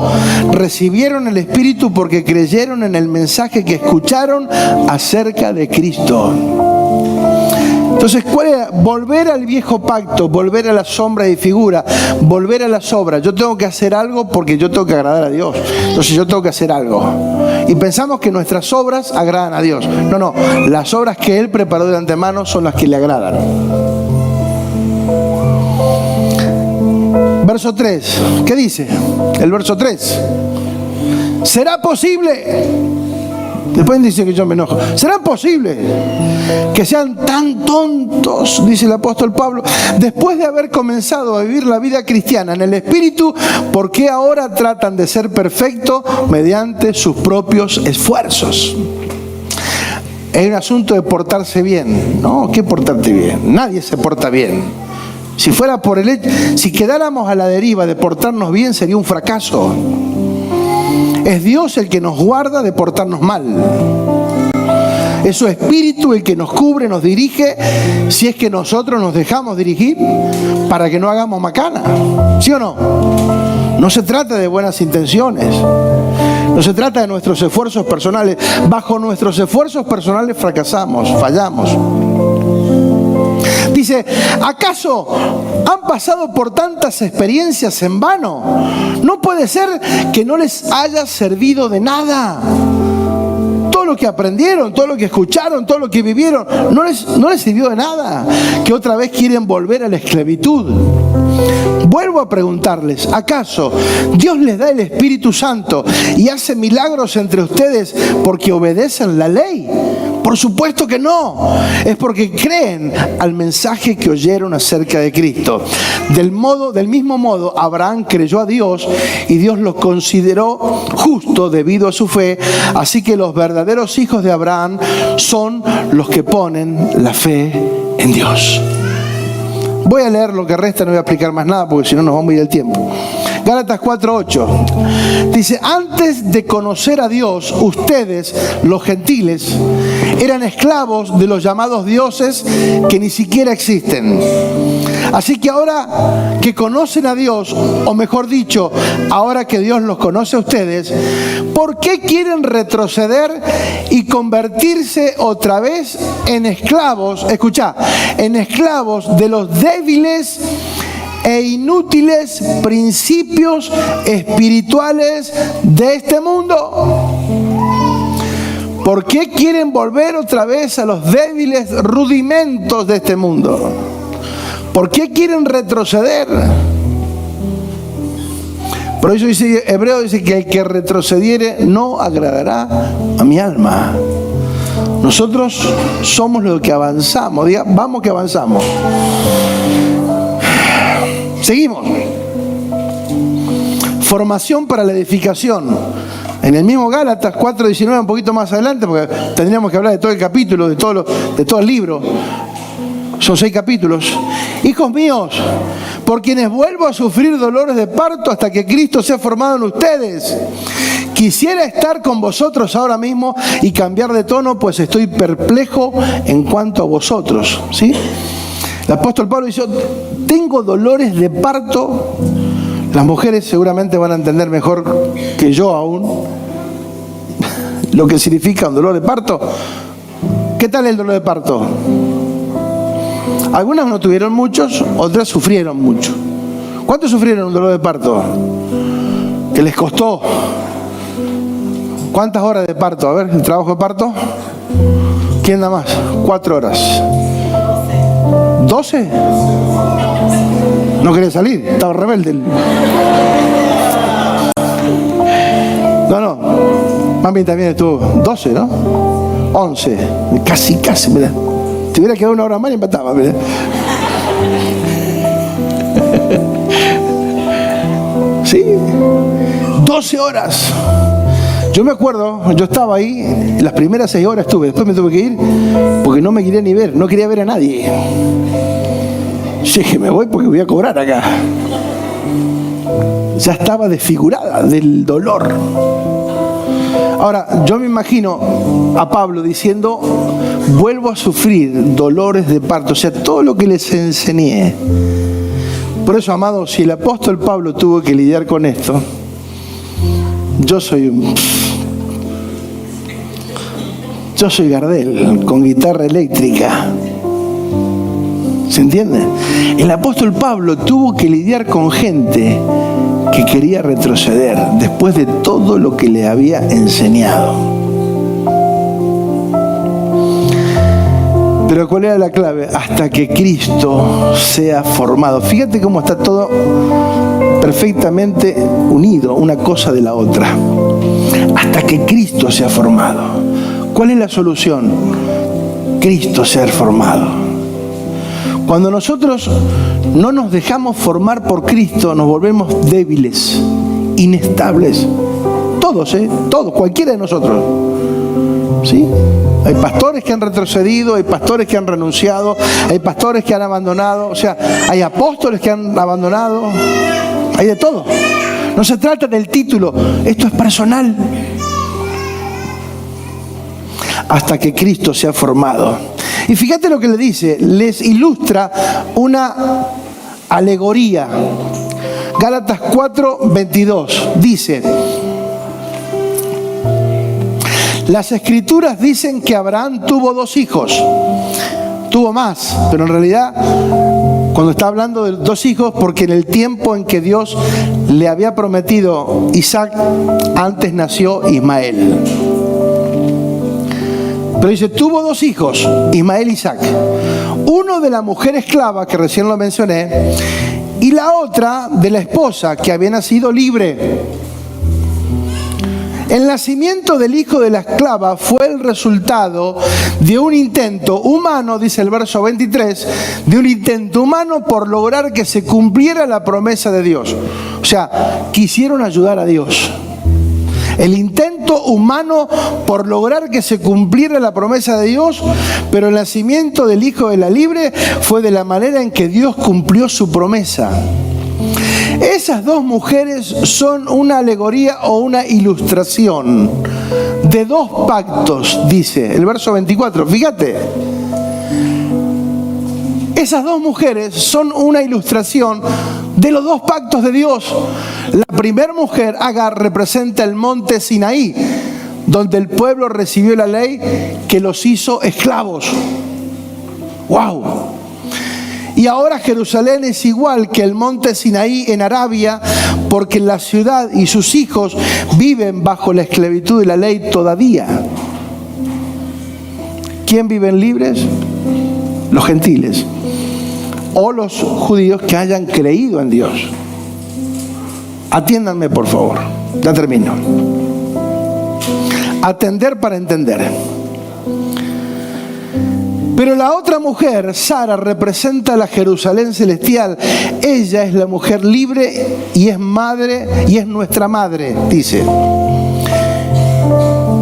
Recibieron el Espíritu porque creyeron en el mensaje que escucharon acerca de Cristo. Entonces, ¿cuál era? Volver al viejo pacto, volver a la sombra y figura, volver a las obras. Yo tengo que hacer algo porque yo tengo que agradar a Dios. Entonces yo tengo que hacer algo. Y pensamos que nuestras obras agradan a Dios. No, no. Las obras que Él preparó de antemano son las que le agradan. Verso 3. ¿Qué dice? El verso 3. ¿Será posible? Después dice que yo me enojo. ¿Será posible que sean tan tontos, dice el apóstol Pablo, después de haber comenzado a vivir la vida cristiana en el Espíritu? ¿Por qué ahora tratan de ser perfectos mediante sus propios esfuerzos? Es un asunto de portarse bien. No, ¿qué portarte bien? Nadie se porta bien. Si fuera por el hecho, si quedáramos a la deriva de portarnos bien, sería un fracaso. Es Dios el que nos guarda de portarnos mal. Es su Espíritu el que nos cubre, nos dirige, si es que nosotros nos dejamos dirigir para que no hagamos macana. ¿Sí o no? No se trata de buenas intenciones. No se trata de nuestros esfuerzos personales. Bajo nuestros esfuerzos personales fracasamos, fallamos. Dice, ¿acaso han pasado por tantas experiencias en vano? No puede ser que no les haya servido de nada. Todo lo que aprendieron, todo lo que escucharon, todo lo que vivieron, no les sirvió de nada. Que otra vez quieren volver a la esclavitud. Vuelvo a preguntarles, ¿acaso Dios les da el Espíritu Santo y hace milagros entre ustedes porque obedecen la ley? Por supuesto que no. Es porque creen al mensaje que oyeron acerca de Cristo. Del mismo modo, Abraham creyó a Dios y Dios lo consideró justo debido a su fe. Así que los verdaderos hijos de Abraham son los que ponen la fe en Dios. Voy a leer lo que resta, no voy a explicar más nada porque si no nos vamos a ir el tiempo. Gálatas 4:8 dice, antes de conocer a Dios, ustedes, los gentiles, eran esclavos de los llamados dioses que ni siquiera existen. Así que ahora que conocen a Dios, o mejor dicho, ahora que Dios los conoce a ustedes, ¿por qué quieren retroceder y convertirse otra vez en esclavos? Escuchá, en esclavos de los débiles e inútiles principios espirituales de este mundo. ¿Por qué quieren volver otra vez a los débiles rudimentos de este mundo? ¿Por qué quieren retroceder? Por eso dice Hebreo, dice que el que retrocediere no agradará a mi alma. Nosotros somos los que avanzamos. Diga, vamos que avanzamos. Seguimos. Formación para la edificación. En el mismo Gálatas 4:19, un poquito más adelante, porque tendríamos que hablar de todo el capítulo, de todo el libro. Son 6 capítulos. Hijos míos, por quienes vuelvo a sufrir dolores de parto hasta que Cristo sea formado en ustedes. Quisiera estar con vosotros ahora mismo y cambiar de tono, pues estoy perplejo en cuanto a vosotros. ¿Sí? El apóstol Pablo dice, tengo dolores de parto. Las mujeres seguramente van a entender mejor que yo aún lo que significa un dolor de parto. ¿Qué tal el dolor de parto? Algunas no tuvieron muchos, otras sufrieron mucho. ¿Cuántos sufrieron un dolor de parto? ¿Qué les costó? ¿Cuántas horas de parto? A ver, el trabajo de parto. ¿Quién da más? 4 horas. ¿12? No quería salir, estaba rebelde. No, mami también estuvo 12, ¿no? 11, casi, mirá. Si hubiera quedado 1 hora más, empataba, mirá. Sí, 12 horas. Yo me acuerdo, yo estaba ahí, las primeras 6 horas estuve, después me tuve que ir porque no me quería ni ver, no quería ver a nadie. Yo dije, me voy porque voy a cobrar acá. Ya estaba desfigurada del dolor. Ahora, yo me imagino a Pablo diciendo, vuelvo a sufrir dolores de parto, o sea, todo lo que les enseñé. Por eso, amados, si el apóstol Pablo tuvo que lidiar con esto, yo soy Gardel con guitarra eléctrica. ¿Se entiende? El apóstol Pablo tuvo que lidiar con gente que quería retroceder después de todo lo que le había enseñado. Pero ¿cuál era la clave? Hasta que Cristo sea formado. Fíjate cómo está todo perfectamente unido, una cosa de la otra. Hasta que Cristo sea formado. ¿Cuál es la solución? Cristo ser formado. Cuando nosotros no nos dejamos formar por Cristo, nos volvemos débiles, inestables. Todos, todos, cualquiera de nosotros. ¿Sí? Hay pastores que han retrocedido, hay pastores que han renunciado, hay pastores que han abandonado, o sea, hay apóstoles que han abandonado, hay de todo. No se trata del título, esto es personal. Hasta que Cristo sea formado. Y fíjate lo que le dice, les ilustra una alegoría. Gálatas 4:22 dice: las escrituras dicen que Abraham tuvo 2 hijos. Tuvo más, pero en realidad cuando está hablando de 2 hijos, porque en el tiempo en que Dios le había prometido Isaac, antes nació Ismael. Pero dice, tuvo 2 hijos, Ismael y Isaac. Uno de la mujer esclava, que recién lo mencioné, y la otra de la esposa, que había nacido libre. El nacimiento del hijo de la esclava fue el resultado de un intento humano, dice el verso 23, de un intento humano por lograr que se cumpliera la promesa de Dios. O sea, quisieron ayudar a Dios. El intento humano por lograr que se cumpliera la promesa de Dios, pero el nacimiento del hijo de la libre fue de la manera en que Dios cumplió su promesa. Esas 2 mujeres son una alegoría o una ilustración de 2 pactos, dice el verso 24. Fíjate, esas 2 mujeres son una ilustración de los 2 pactos de Dios. La primera mujer, Agar, representa el monte Sinaí, donde el pueblo recibió la ley que los hizo esclavos. ¡Wow! Y ahora Jerusalén es igual que el monte Sinaí en Arabia, porque la ciudad y sus hijos viven bajo la esclavitud de la ley todavía. ¿Quién viven libres? Los gentiles o los judíos que hayan creído en Dios. Atiéndanme, por favor. Ya termino. Atender para entender. Pero la otra mujer, Sara, representa la Jerusalén celestial. Ella es la mujer libre y es madre, y es nuestra madre, dice.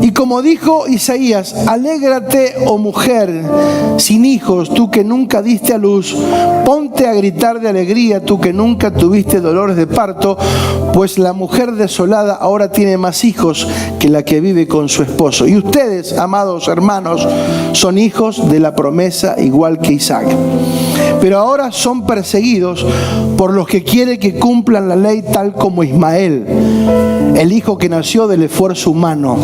Y como dijo Isaías, alégrate, oh mujer sin hijos, tú que nunca diste a luz, ponte a gritar de alegría, tú que nunca tuviste dolores de parto, pues la mujer desolada ahora tiene más hijos que la que vive con su esposo. Y ustedes, amados hermanos, son hijos de la promesa igual que Isaac. Pero ahora son perseguidos por los que quieren que cumplan la ley tal como Ismael, el hijo que nació del esfuerzo humano,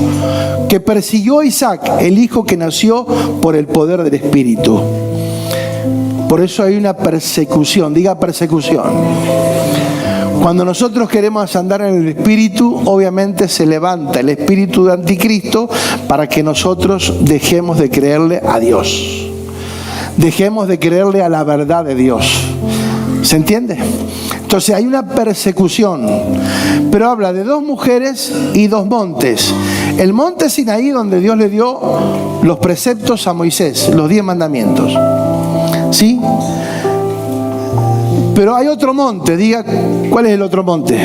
que persiguió a Isaac, el hijo que nació por el poder del Espíritu. Por eso hay una persecución, diga persecución. Cuando nosotros queremos andar en el Espíritu, obviamente se levanta el espíritu de anticristo para que nosotros dejemos de creerle a Dios. Dejemos de creerle a la verdad de Dios. ¿Se entiende? Entonces hay una persecución, pero habla de 2 mujeres y 2 montes. El monte Sinaí, donde Dios le dio los preceptos a Moisés, los 10 mandamientos. ¿Sí? Pero hay otro monte, diga, ¿cuál es el otro monte?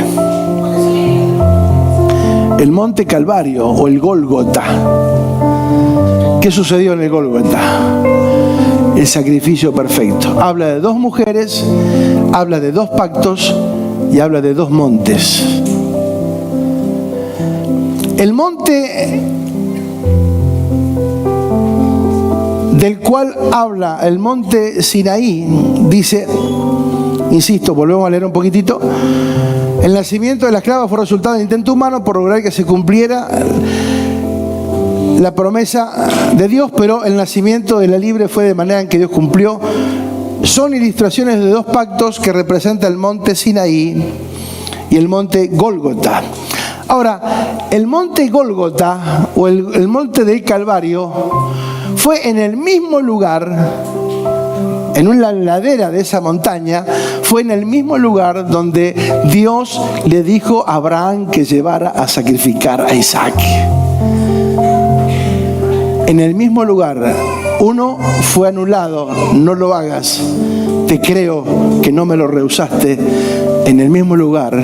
El monte Calvario o el Gólgota. ¿Qué sucedió en el Gólgota? El sacrificio perfecto. Habla de 2 mujeres, habla de 2 pactos y habla de 2 montes. El monte del cual habla, el monte Sinaí, dice, insisto, volvemos a leer un poquitito. El nacimiento de la esclava fue resultado de intento humano por lograr que se cumpliera la promesa de Dios, pero el nacimiento de la libre fue de manera en que Dios cumplió. Son ilustraciones de dos pactos que representan el monte Sinaí y el monte Gólgota. Ahora, el monte Gólgota o el monte del Calvario fue en el mismo lugar, en una ladera de esa montaña, fue en el mismo lugar donde Dios le dijo a Abraham que llevara a sacrificar a Isaac. En el mismo lugar, uno fue anulado, no lo hagas, te creo que no me lo rehusaste. En el mismo lugar,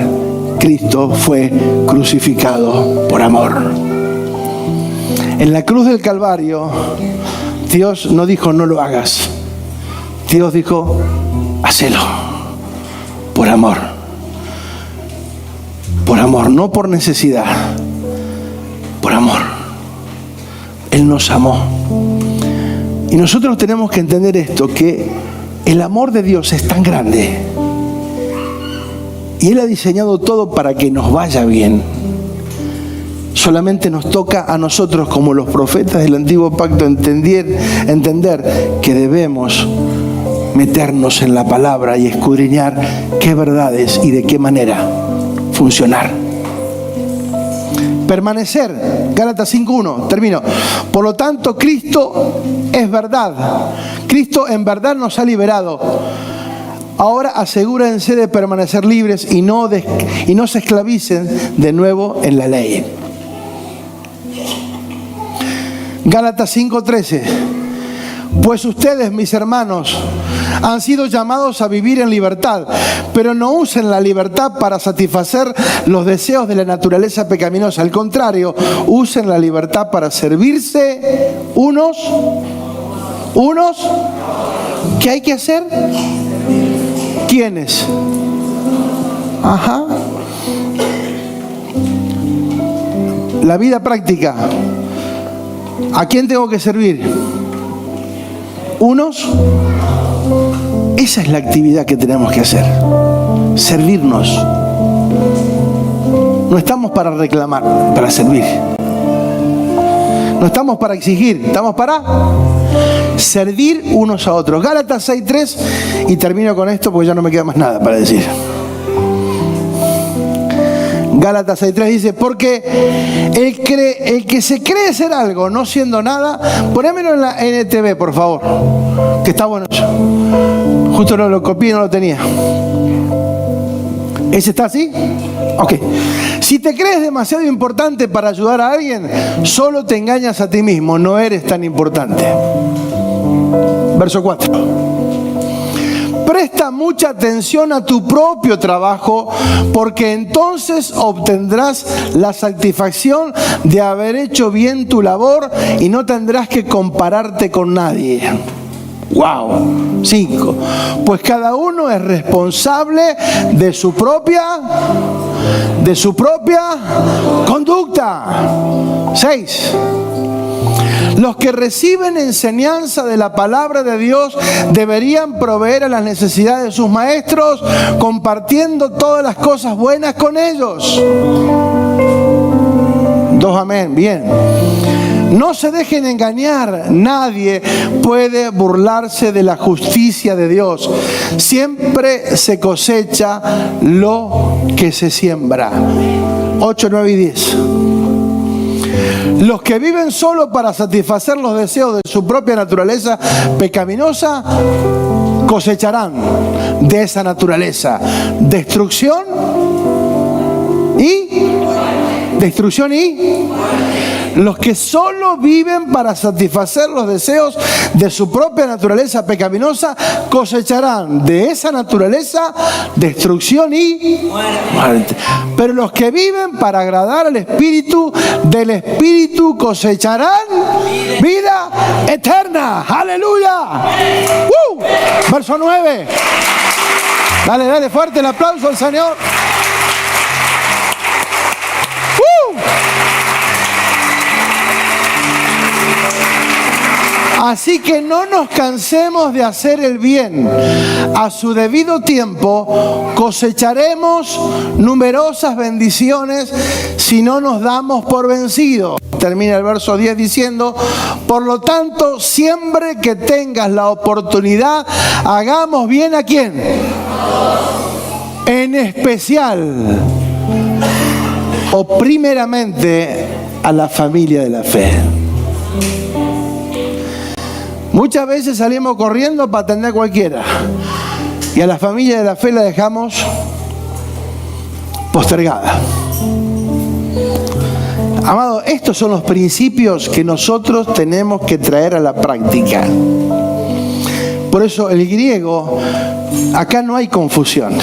Cristo fue crucificado por amor. En la cruz del Calvario, Dios no dijo no lo hagas. Dios dijo, hacelo, por amor. Por amor, no por necesidad, por amor. Él nos amó. Y nosotros tenemos que entender esto, que el amor de Dios es tan grande. Y Él ha diseñado todo para que nos vaya bien. Solamente nos toca a nosotros, como los profetas del antiguo pacto, entender que debemos meternos en la palabra y escudriñar qué verdades y de qué manera funcionar. Permanecer, Gálatas 5:1, termino. Por lo tanto, Cristo es verdad. Cristo en verdad nos ha liberado. Ahora asegúrense de permanecer libres y no se esclavicen de nuevo en la ley. Gálatas 5:13. Pues ustedes, mis hermanos, han sido llamados a vivir en libertad, pero no usen la libertad para satisfacer los deseos de la naturaleza pecaminosa. Al contrario, usen la libertad para servirse unos. ¿Qué hay que hacer? ¿Quiénes? La vida práctica. ¿A quién tengo que servir? Unos. Esa es la actividad que tenemos que hacer. Servirnos. No estamos para reclamar, para servir. No estamos para exigir, estamos para servir unos a otros. Gálatas 6:3, y termino con esto porque ya no me queda más nada para decir. Gálatas 6:3 dice, porque el que se cree ser algo no siendo nada, ponémelo en la NTV, por favor, que está bueno. Justo no lo copié y no lo tenía. ¿Ese está así? Ok. Si te crees demasiado importante para ayudar a alguien, solo te engañas a ti mismo, no eres tan importante. Verso 4. Presta mucha atención a tu propio trabajo, porque entonces obtendrás la satisfacción de haber hecho bien tu labor y no tendrás que compararte con nadie. ¡Wow! 5. Pues cada uno es responsable de su propia conducta. 6. Los que reciben enseñanza de la palabra de Dios deberían proveer a las necesidades de sus maestros, compartiendo todas las cosas buenas con ellos. 2, amén. Bien. No se dejen engañar. Nadie puede burlarse de la justicia de Dios. Siempre se cosecha lo que se siembra. 8, 9 y 10. Los que viven solo para satisfacer los deseos de su propia naturaleza pecaminosa cosecharán de esa naturaleza destrucción y los que solo viven para satisfacer los deseos de su propia naturaleza pecaminosa cosecharán de esa naturaleza destrucción y muerte. Pero los que viven para agradar al Espíritu, del Espíritu cosecharán vida eterna. ¡Aleluya! Verso 9. Dale fuerte el aplauso al Señor. Así que no nos cansemos de hacer el bien. A su debido tiempo cosecharemos numerosas bendiciones si no nos damos por vencidos. Termina el verso 10 diciendo: por lo tanto, siempre que tengas la oportunidad, hagamos bien ¿a quién? En especial, o primeramente, a la familia de la fe. Muchas veces salimos corriendo para atender a cualquiera y a la familia de la fe la dejamos postergada. Amado, estos son los principios que nosotros tenemos que traer a la práctica. Por eso el griego, acá no hay confusión.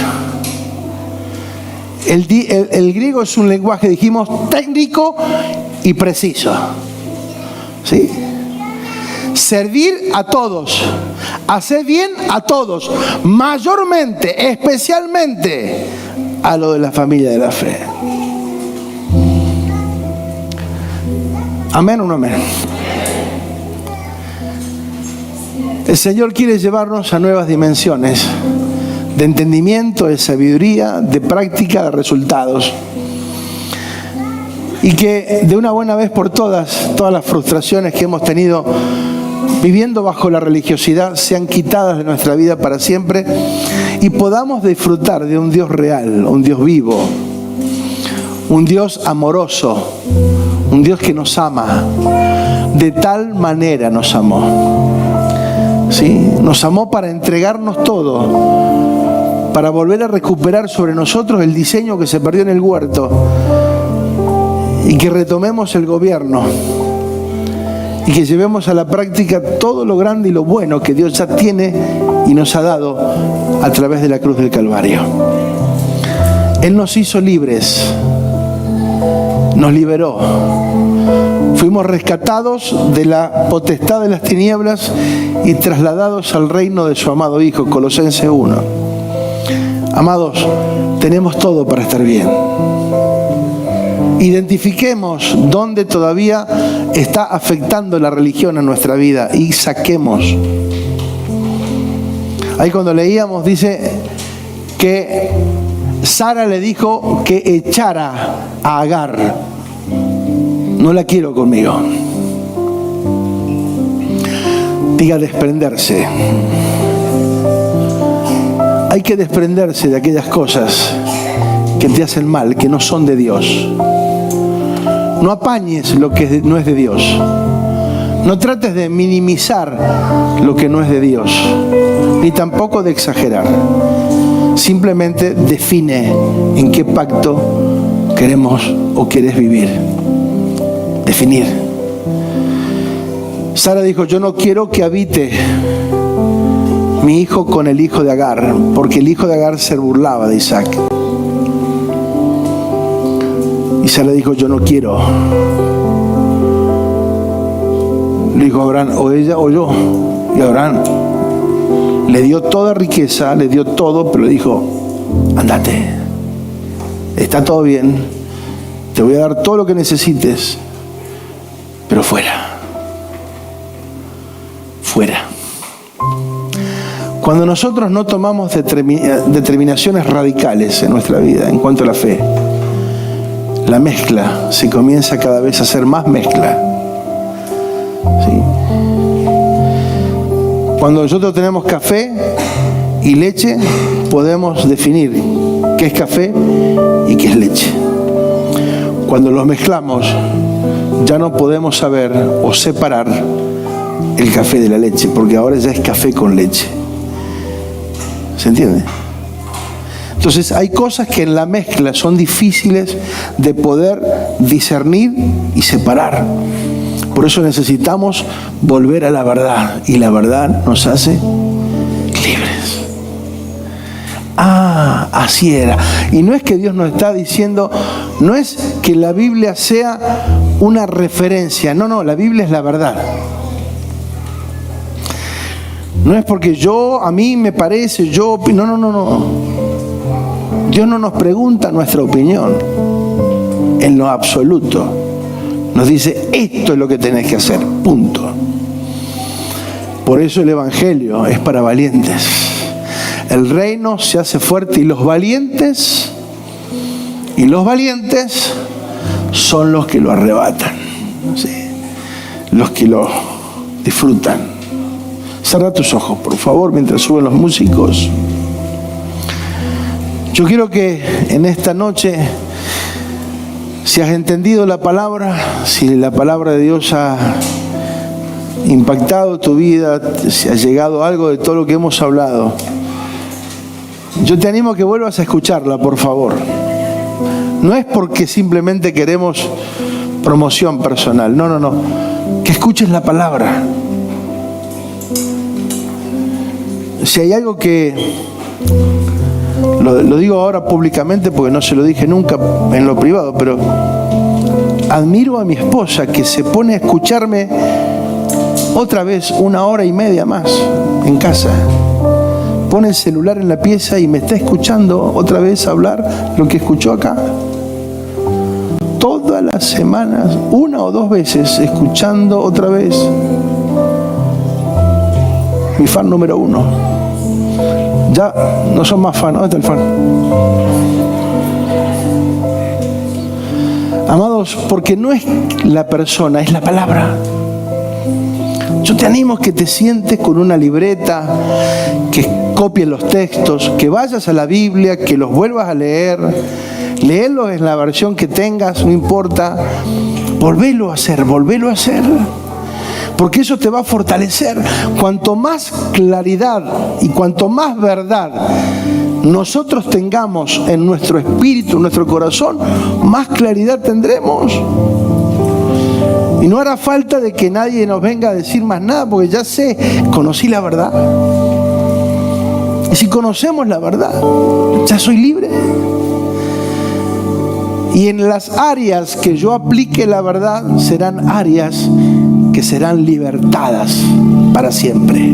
El griego es un lenguaje, dijimos, técnico y preciso. ¿Sí? Servir a todos, hacer bien a todos, mayormente, especialmente a lo de la familia de la fe. ¿Amén o no amén? El Señor quiere llevarnos a nuevas dimensiones de entendimiento, de sabiduría, de práctica, de resultados. Y que de una buena vez por todas las frustraciones que hemos tenido viviendo bajo la religiosidad sean quitadas de nuestra vida para siempre y podamos disfrutar de un Dios real, un Dios vivo, un Dios amoroso, un Dios que nos ama. De tal manera nos amó. ¿Sí? Nos amó para entregarnos todo, para volver a recuperar sobre nosotros el diseño que se perdió en el huerto y que retomemos el gobierno y que llevemos a la práctica todo lo grande y lo bueno que Dios ya tiene y nos ha dado a través de la cruz del Calvario. Él nos hizo libres, nos liberó. Fuimos rescatados de la potestad de las tinieblas y trasladados al reino de su amado Hijo, Colosenses 1. Amados, tenemos todo para estar bien. Identifiquemos dónde todavía está afectando la religión en nuestra vida y saquemos. Ahí cuando leíamos dice que Sara le dijo que echara a Agar. No la quiero conmigo. Diga desprenderse. Hay que desprenderse de aquellas cosas que te hacen mal, que no son de Dios. No apañes lo que no es de Dios. No trates de minimizar lo que no es de Dios, ni tampoco de exagerar. Simplemente define en qué pacto queremos o quieres vivir. Definir. Sara dijo: yo no quiero que habite mi hijo con el hijo de Agar, porque el hijo de Agar se burlaba de Isaac. Y Sara dijo: yo no quiero. Le dijo a Abraham: o ella o yo. Y Abraham le dio toda riqueza, le dio todo, pero le dijo: andate, está todo bien, te voy a dar todo lo que necesites, pero fuera. Cuando nosotros no tomamos determinaciones radicales en nuestra vida en cuanto a la fe, la mezcla se comienza cada vez a ser más mezcla. ¿Sí? Cuando nosotros tenemos café y leche, podemos definir qué es café y qué es leche. Cuando los mezclamos, ya no podemos saber o separar el café de la leche, porque ahora ya es café con leche. ¿Se entiende? Entonces hay cosas que en la mezcla son difíciles de poder discernir y separar. Por eso necesitamos volver a la verdad, y la verdad nos hace libres. Ah, así era. Y no es que Dios nos está diciendo, no es que la Biblia sea una referencia, no, la Biblia es la verdad. No es porque a mí me parece, yo opino, no. Dios no nos pregunta nuestra opinión en lo absoluto. Nos dice: esto es lo que tenés que hacer, punto. Por eso el Evangelio es para valientes. El reino se hace fuerte y los valientes son los que lo arrebatan, ¿sí? Los que lo disfrutan. Cerra tus ojos, por favor, mientras suben los músicos. Yo quiero que en esta noche, si has entendido la palabra, si la palabra de Dios ha impactado tu vida, si ha llegado algo de todo lo que hemos hablado, yo te animo a que vuelvas a escucharla, por favor. No es porque simplemente queremos promoción personal, no. Que escuches la palabra. Si hay algo que, lo digo ahora públicamente porque no se lo dije nunca en lo privado, pero admiro a mi esposa que se pone a escucharme otra vez 1 hora y media más en casa. Pone el celular en la pieza y me está escuchando otra vez hablar lo que escuchó acá. Todas las semanas, 1 o 2 veces, escuchando otra vez. Mi fan número 1. Ya no son más fan, ¿dónde está el fan? Amados, porque no es la persona, es la palabra. Yo te animo a que te sientes con una libreta, que copies los textos, que vayas a la Biblia, que los vuelvas a leer, léelos en la versión que tengas, no importa, volvélo a hacer, porque eso te va a fortalecer. Cuanto más claridad y cuanto más verdad nosotros tengamos en nuestro espíritu, en nuestro corazón, más claridad tendremos. Y no hará falta de que nadie nos venga a decir más nada, porque ya sé, conocí la verdad. Y si conocemos la verdad, ya soy libre. Y en las áreas que yo aplique la verdad, serán áreas que serán libertadas para siempre.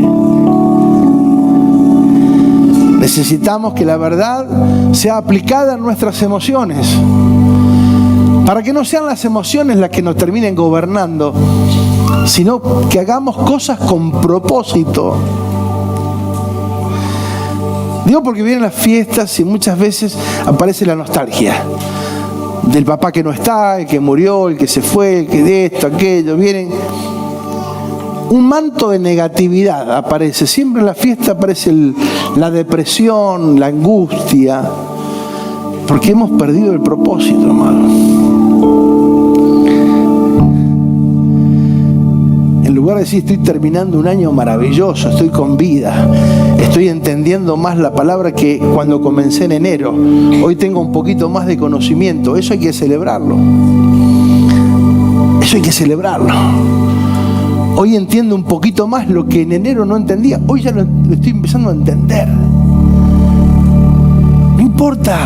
Necesitamos que la verdad sea aplicada en nuestras emociones, para que no sean las emociones las que nos terminen gobernando, sino que hagamos cosas con propósito. Digo porque vienen las fiestas y muchas veces aparece la nostalgia del papá que no está, el que murió, el que se fue, el que de esto, aquello. Vienen un manto de negatividad, aparece. Siempre en la fiesta aparece la depresión, la angustia, porque hemos perdido el propósito, hermano. En lugar de decir estoy terminando un año maravilloso, estoy con vida, estoy entendiendo más la palabra que cuando comencé en enero, hoy tengo un poquito más de conocimiento, eso hay que celebrarlo. Eso hay que celebrarlo. Hoy entiendo un poquito más lo que en enero no entendía, hoy ya lo estoy empezando a entender. No importa,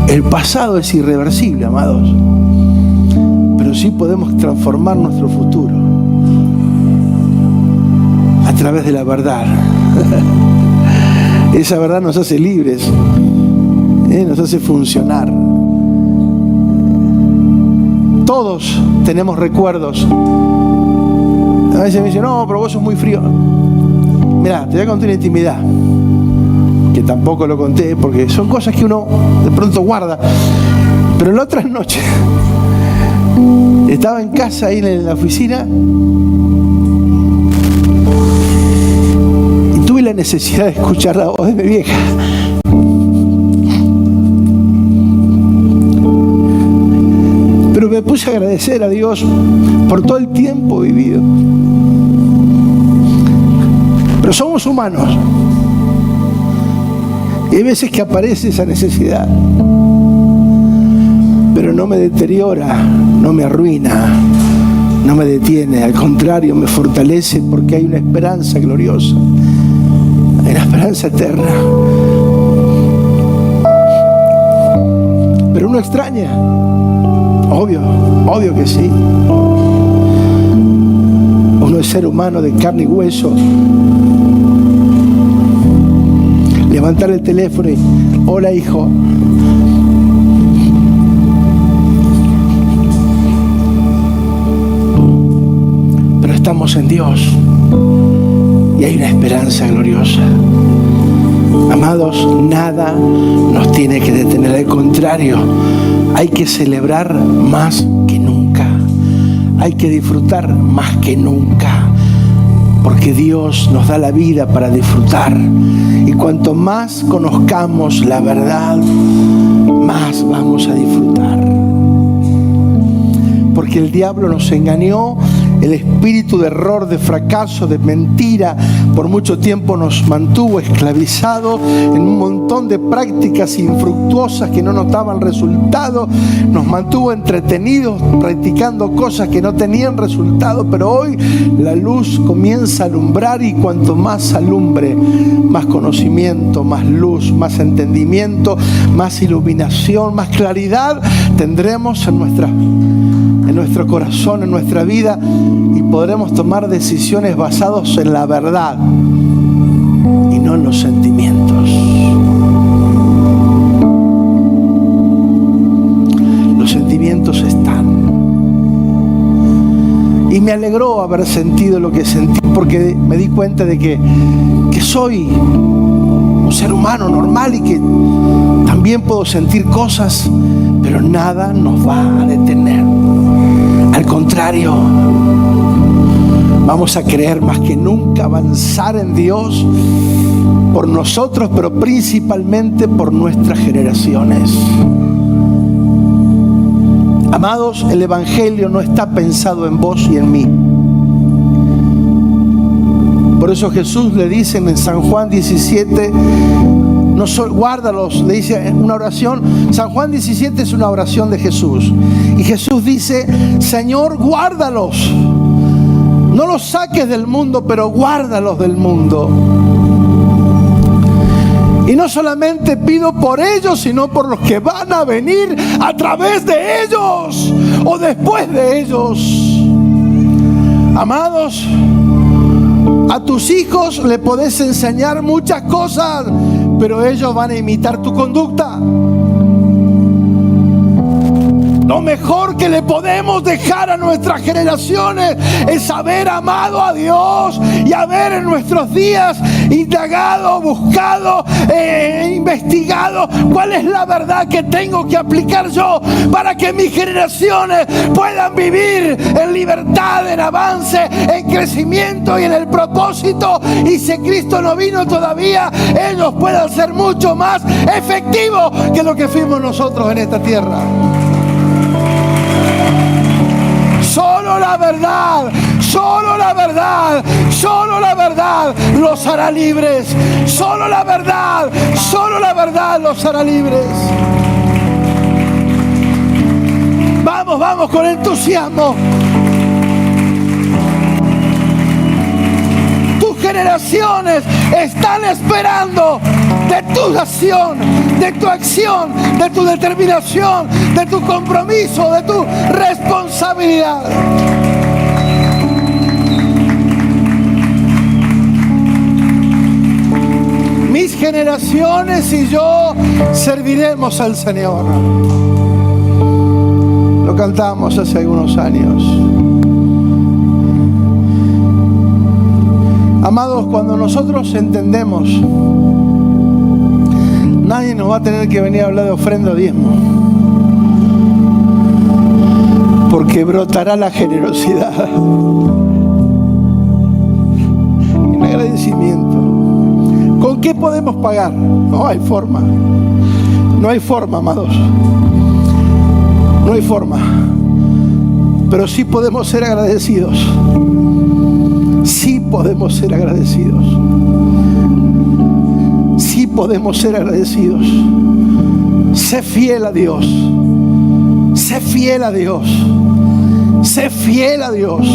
el pasado es irreversible, amados, pero sí podemos transformar nuestro futuro a través de la verdad. Esa verdad nos hace libres, nos hace funcionar. Todos tenemos recuerdos. A veces me dicen, no, pero vos sos muy frío. Mirá, te voy a contar una intimidad, que tampoco lo conté, porque son cosas que uno de pronto guarda. Pero la otra noche, estaba en casa ahí en la oficina, la necesidad de escuchar la voz de mi vieja. Pero me puse a agradecer a Dios por todo el tiempo vivido. Pero somos humanos y hay veces que aparece esa necesidad, pero no me deteriora, no me arruina, no me detiene, al contrario, me fortalece, porque hay una esperanza gloriosa. Hay una esperanza eterna. Pero uno extraña. Obvio que sí. Uno es ser humano de carne y hueso. Levantar el teléfono y, hola hijo. Pero estamos en Dios. y hay una esperanza gloriosa. Amados, nada nos tiene que detener. Al contrario, hay que celebrar más que nunca. Hay que disfrutar más que nunca. Porque Dios nos da la vida para disfrutar. Y cuanto más conozcamos la verdad, más vamos a disfrutar. Porque el diablo nos engañó. El espíritu de error, de fracaso, de mentira, por mucho tiempo nos mantuvo esclavizados en un montón de prácticas infructuosas que no nos daban resultado. Nos mantuvo entretenidos practicando cosas que no tenían resultado. Pero hoy la luz comienza a alumbrar, y cuanto más alumbre, más conocimiento, más luz, más entendimiento, más iluminación, más claridad tendremos en nuestro corazón, en nuestra vida, y podremos tomar decisiones basadas en la verdad y no en los sentimientos. Los sentimientos están. Y me alegró haber sentido lo que sentí, porque me di cuenta de que soy un ser humano normal y que también puedo sentir cosas, pero nada nos va a detener. Al contrario, vamos a creer más que nunca, avanzar en Dios por nosotros, pero principalmente por nuestras generaciones. Amados, el Evangelio no está pensado en vos y en mí. Por eso Jesús le dice en San Juan 17, guárdalos, le dice en una oración. San Juan 17 es una oración de Jesús. Y Jesús dice: Señor, guárdalos. No los saques del mundo, pero guárdalos del mundo. Y no solamente pido por ellos, sino por los que van a venir a través de ellos o después de ellos. Amados, a tus hijos le podés enseñar muchas cosas, pero ellos van a imitar tu conducta. Lo mejor que le podemos dejar a nuestras generaciones es haber amado a Dios y haber en nuestros días indagado, buscado, investigado cuál es la verdad que tengo que aplicar yo para que mis generaciones puedan vivir en libertad, en avance, en crecimiento y en el propósito. Y si Cristo no vino todavía, ellos puedan ser mucho más efectivos que lo que fuimos nosotros en esta tierra. Solo la verdad, solo la verdad, solo la verdad los hará libres. Solo la verdad los hará libres. Vamos, vamos con entusiasmo. Tus generaciones están esperando de tu acción, de tu acción, de tu determinación, de tu compromiso, de tu responsabilidad. Mis generaciones y yo serviremos al Señor. Lo cantamos hace algunos años. Amados, cuando nosotros entendemos, nadie nos va a tener que venir a hablar de ofrenda o diezmo, porque brotará la generosidad y el agradecimiento. ¿Con qué podemos pagar? No hay forma. No hay forma, amados. No hay forma. Pero sí podemos ser agradecidos. Sí podemos ser agradecidos. Sí podemos ser agradecidos. Sé fiel a Dios. Sé fiel a Dios. Sé fiel a Dios.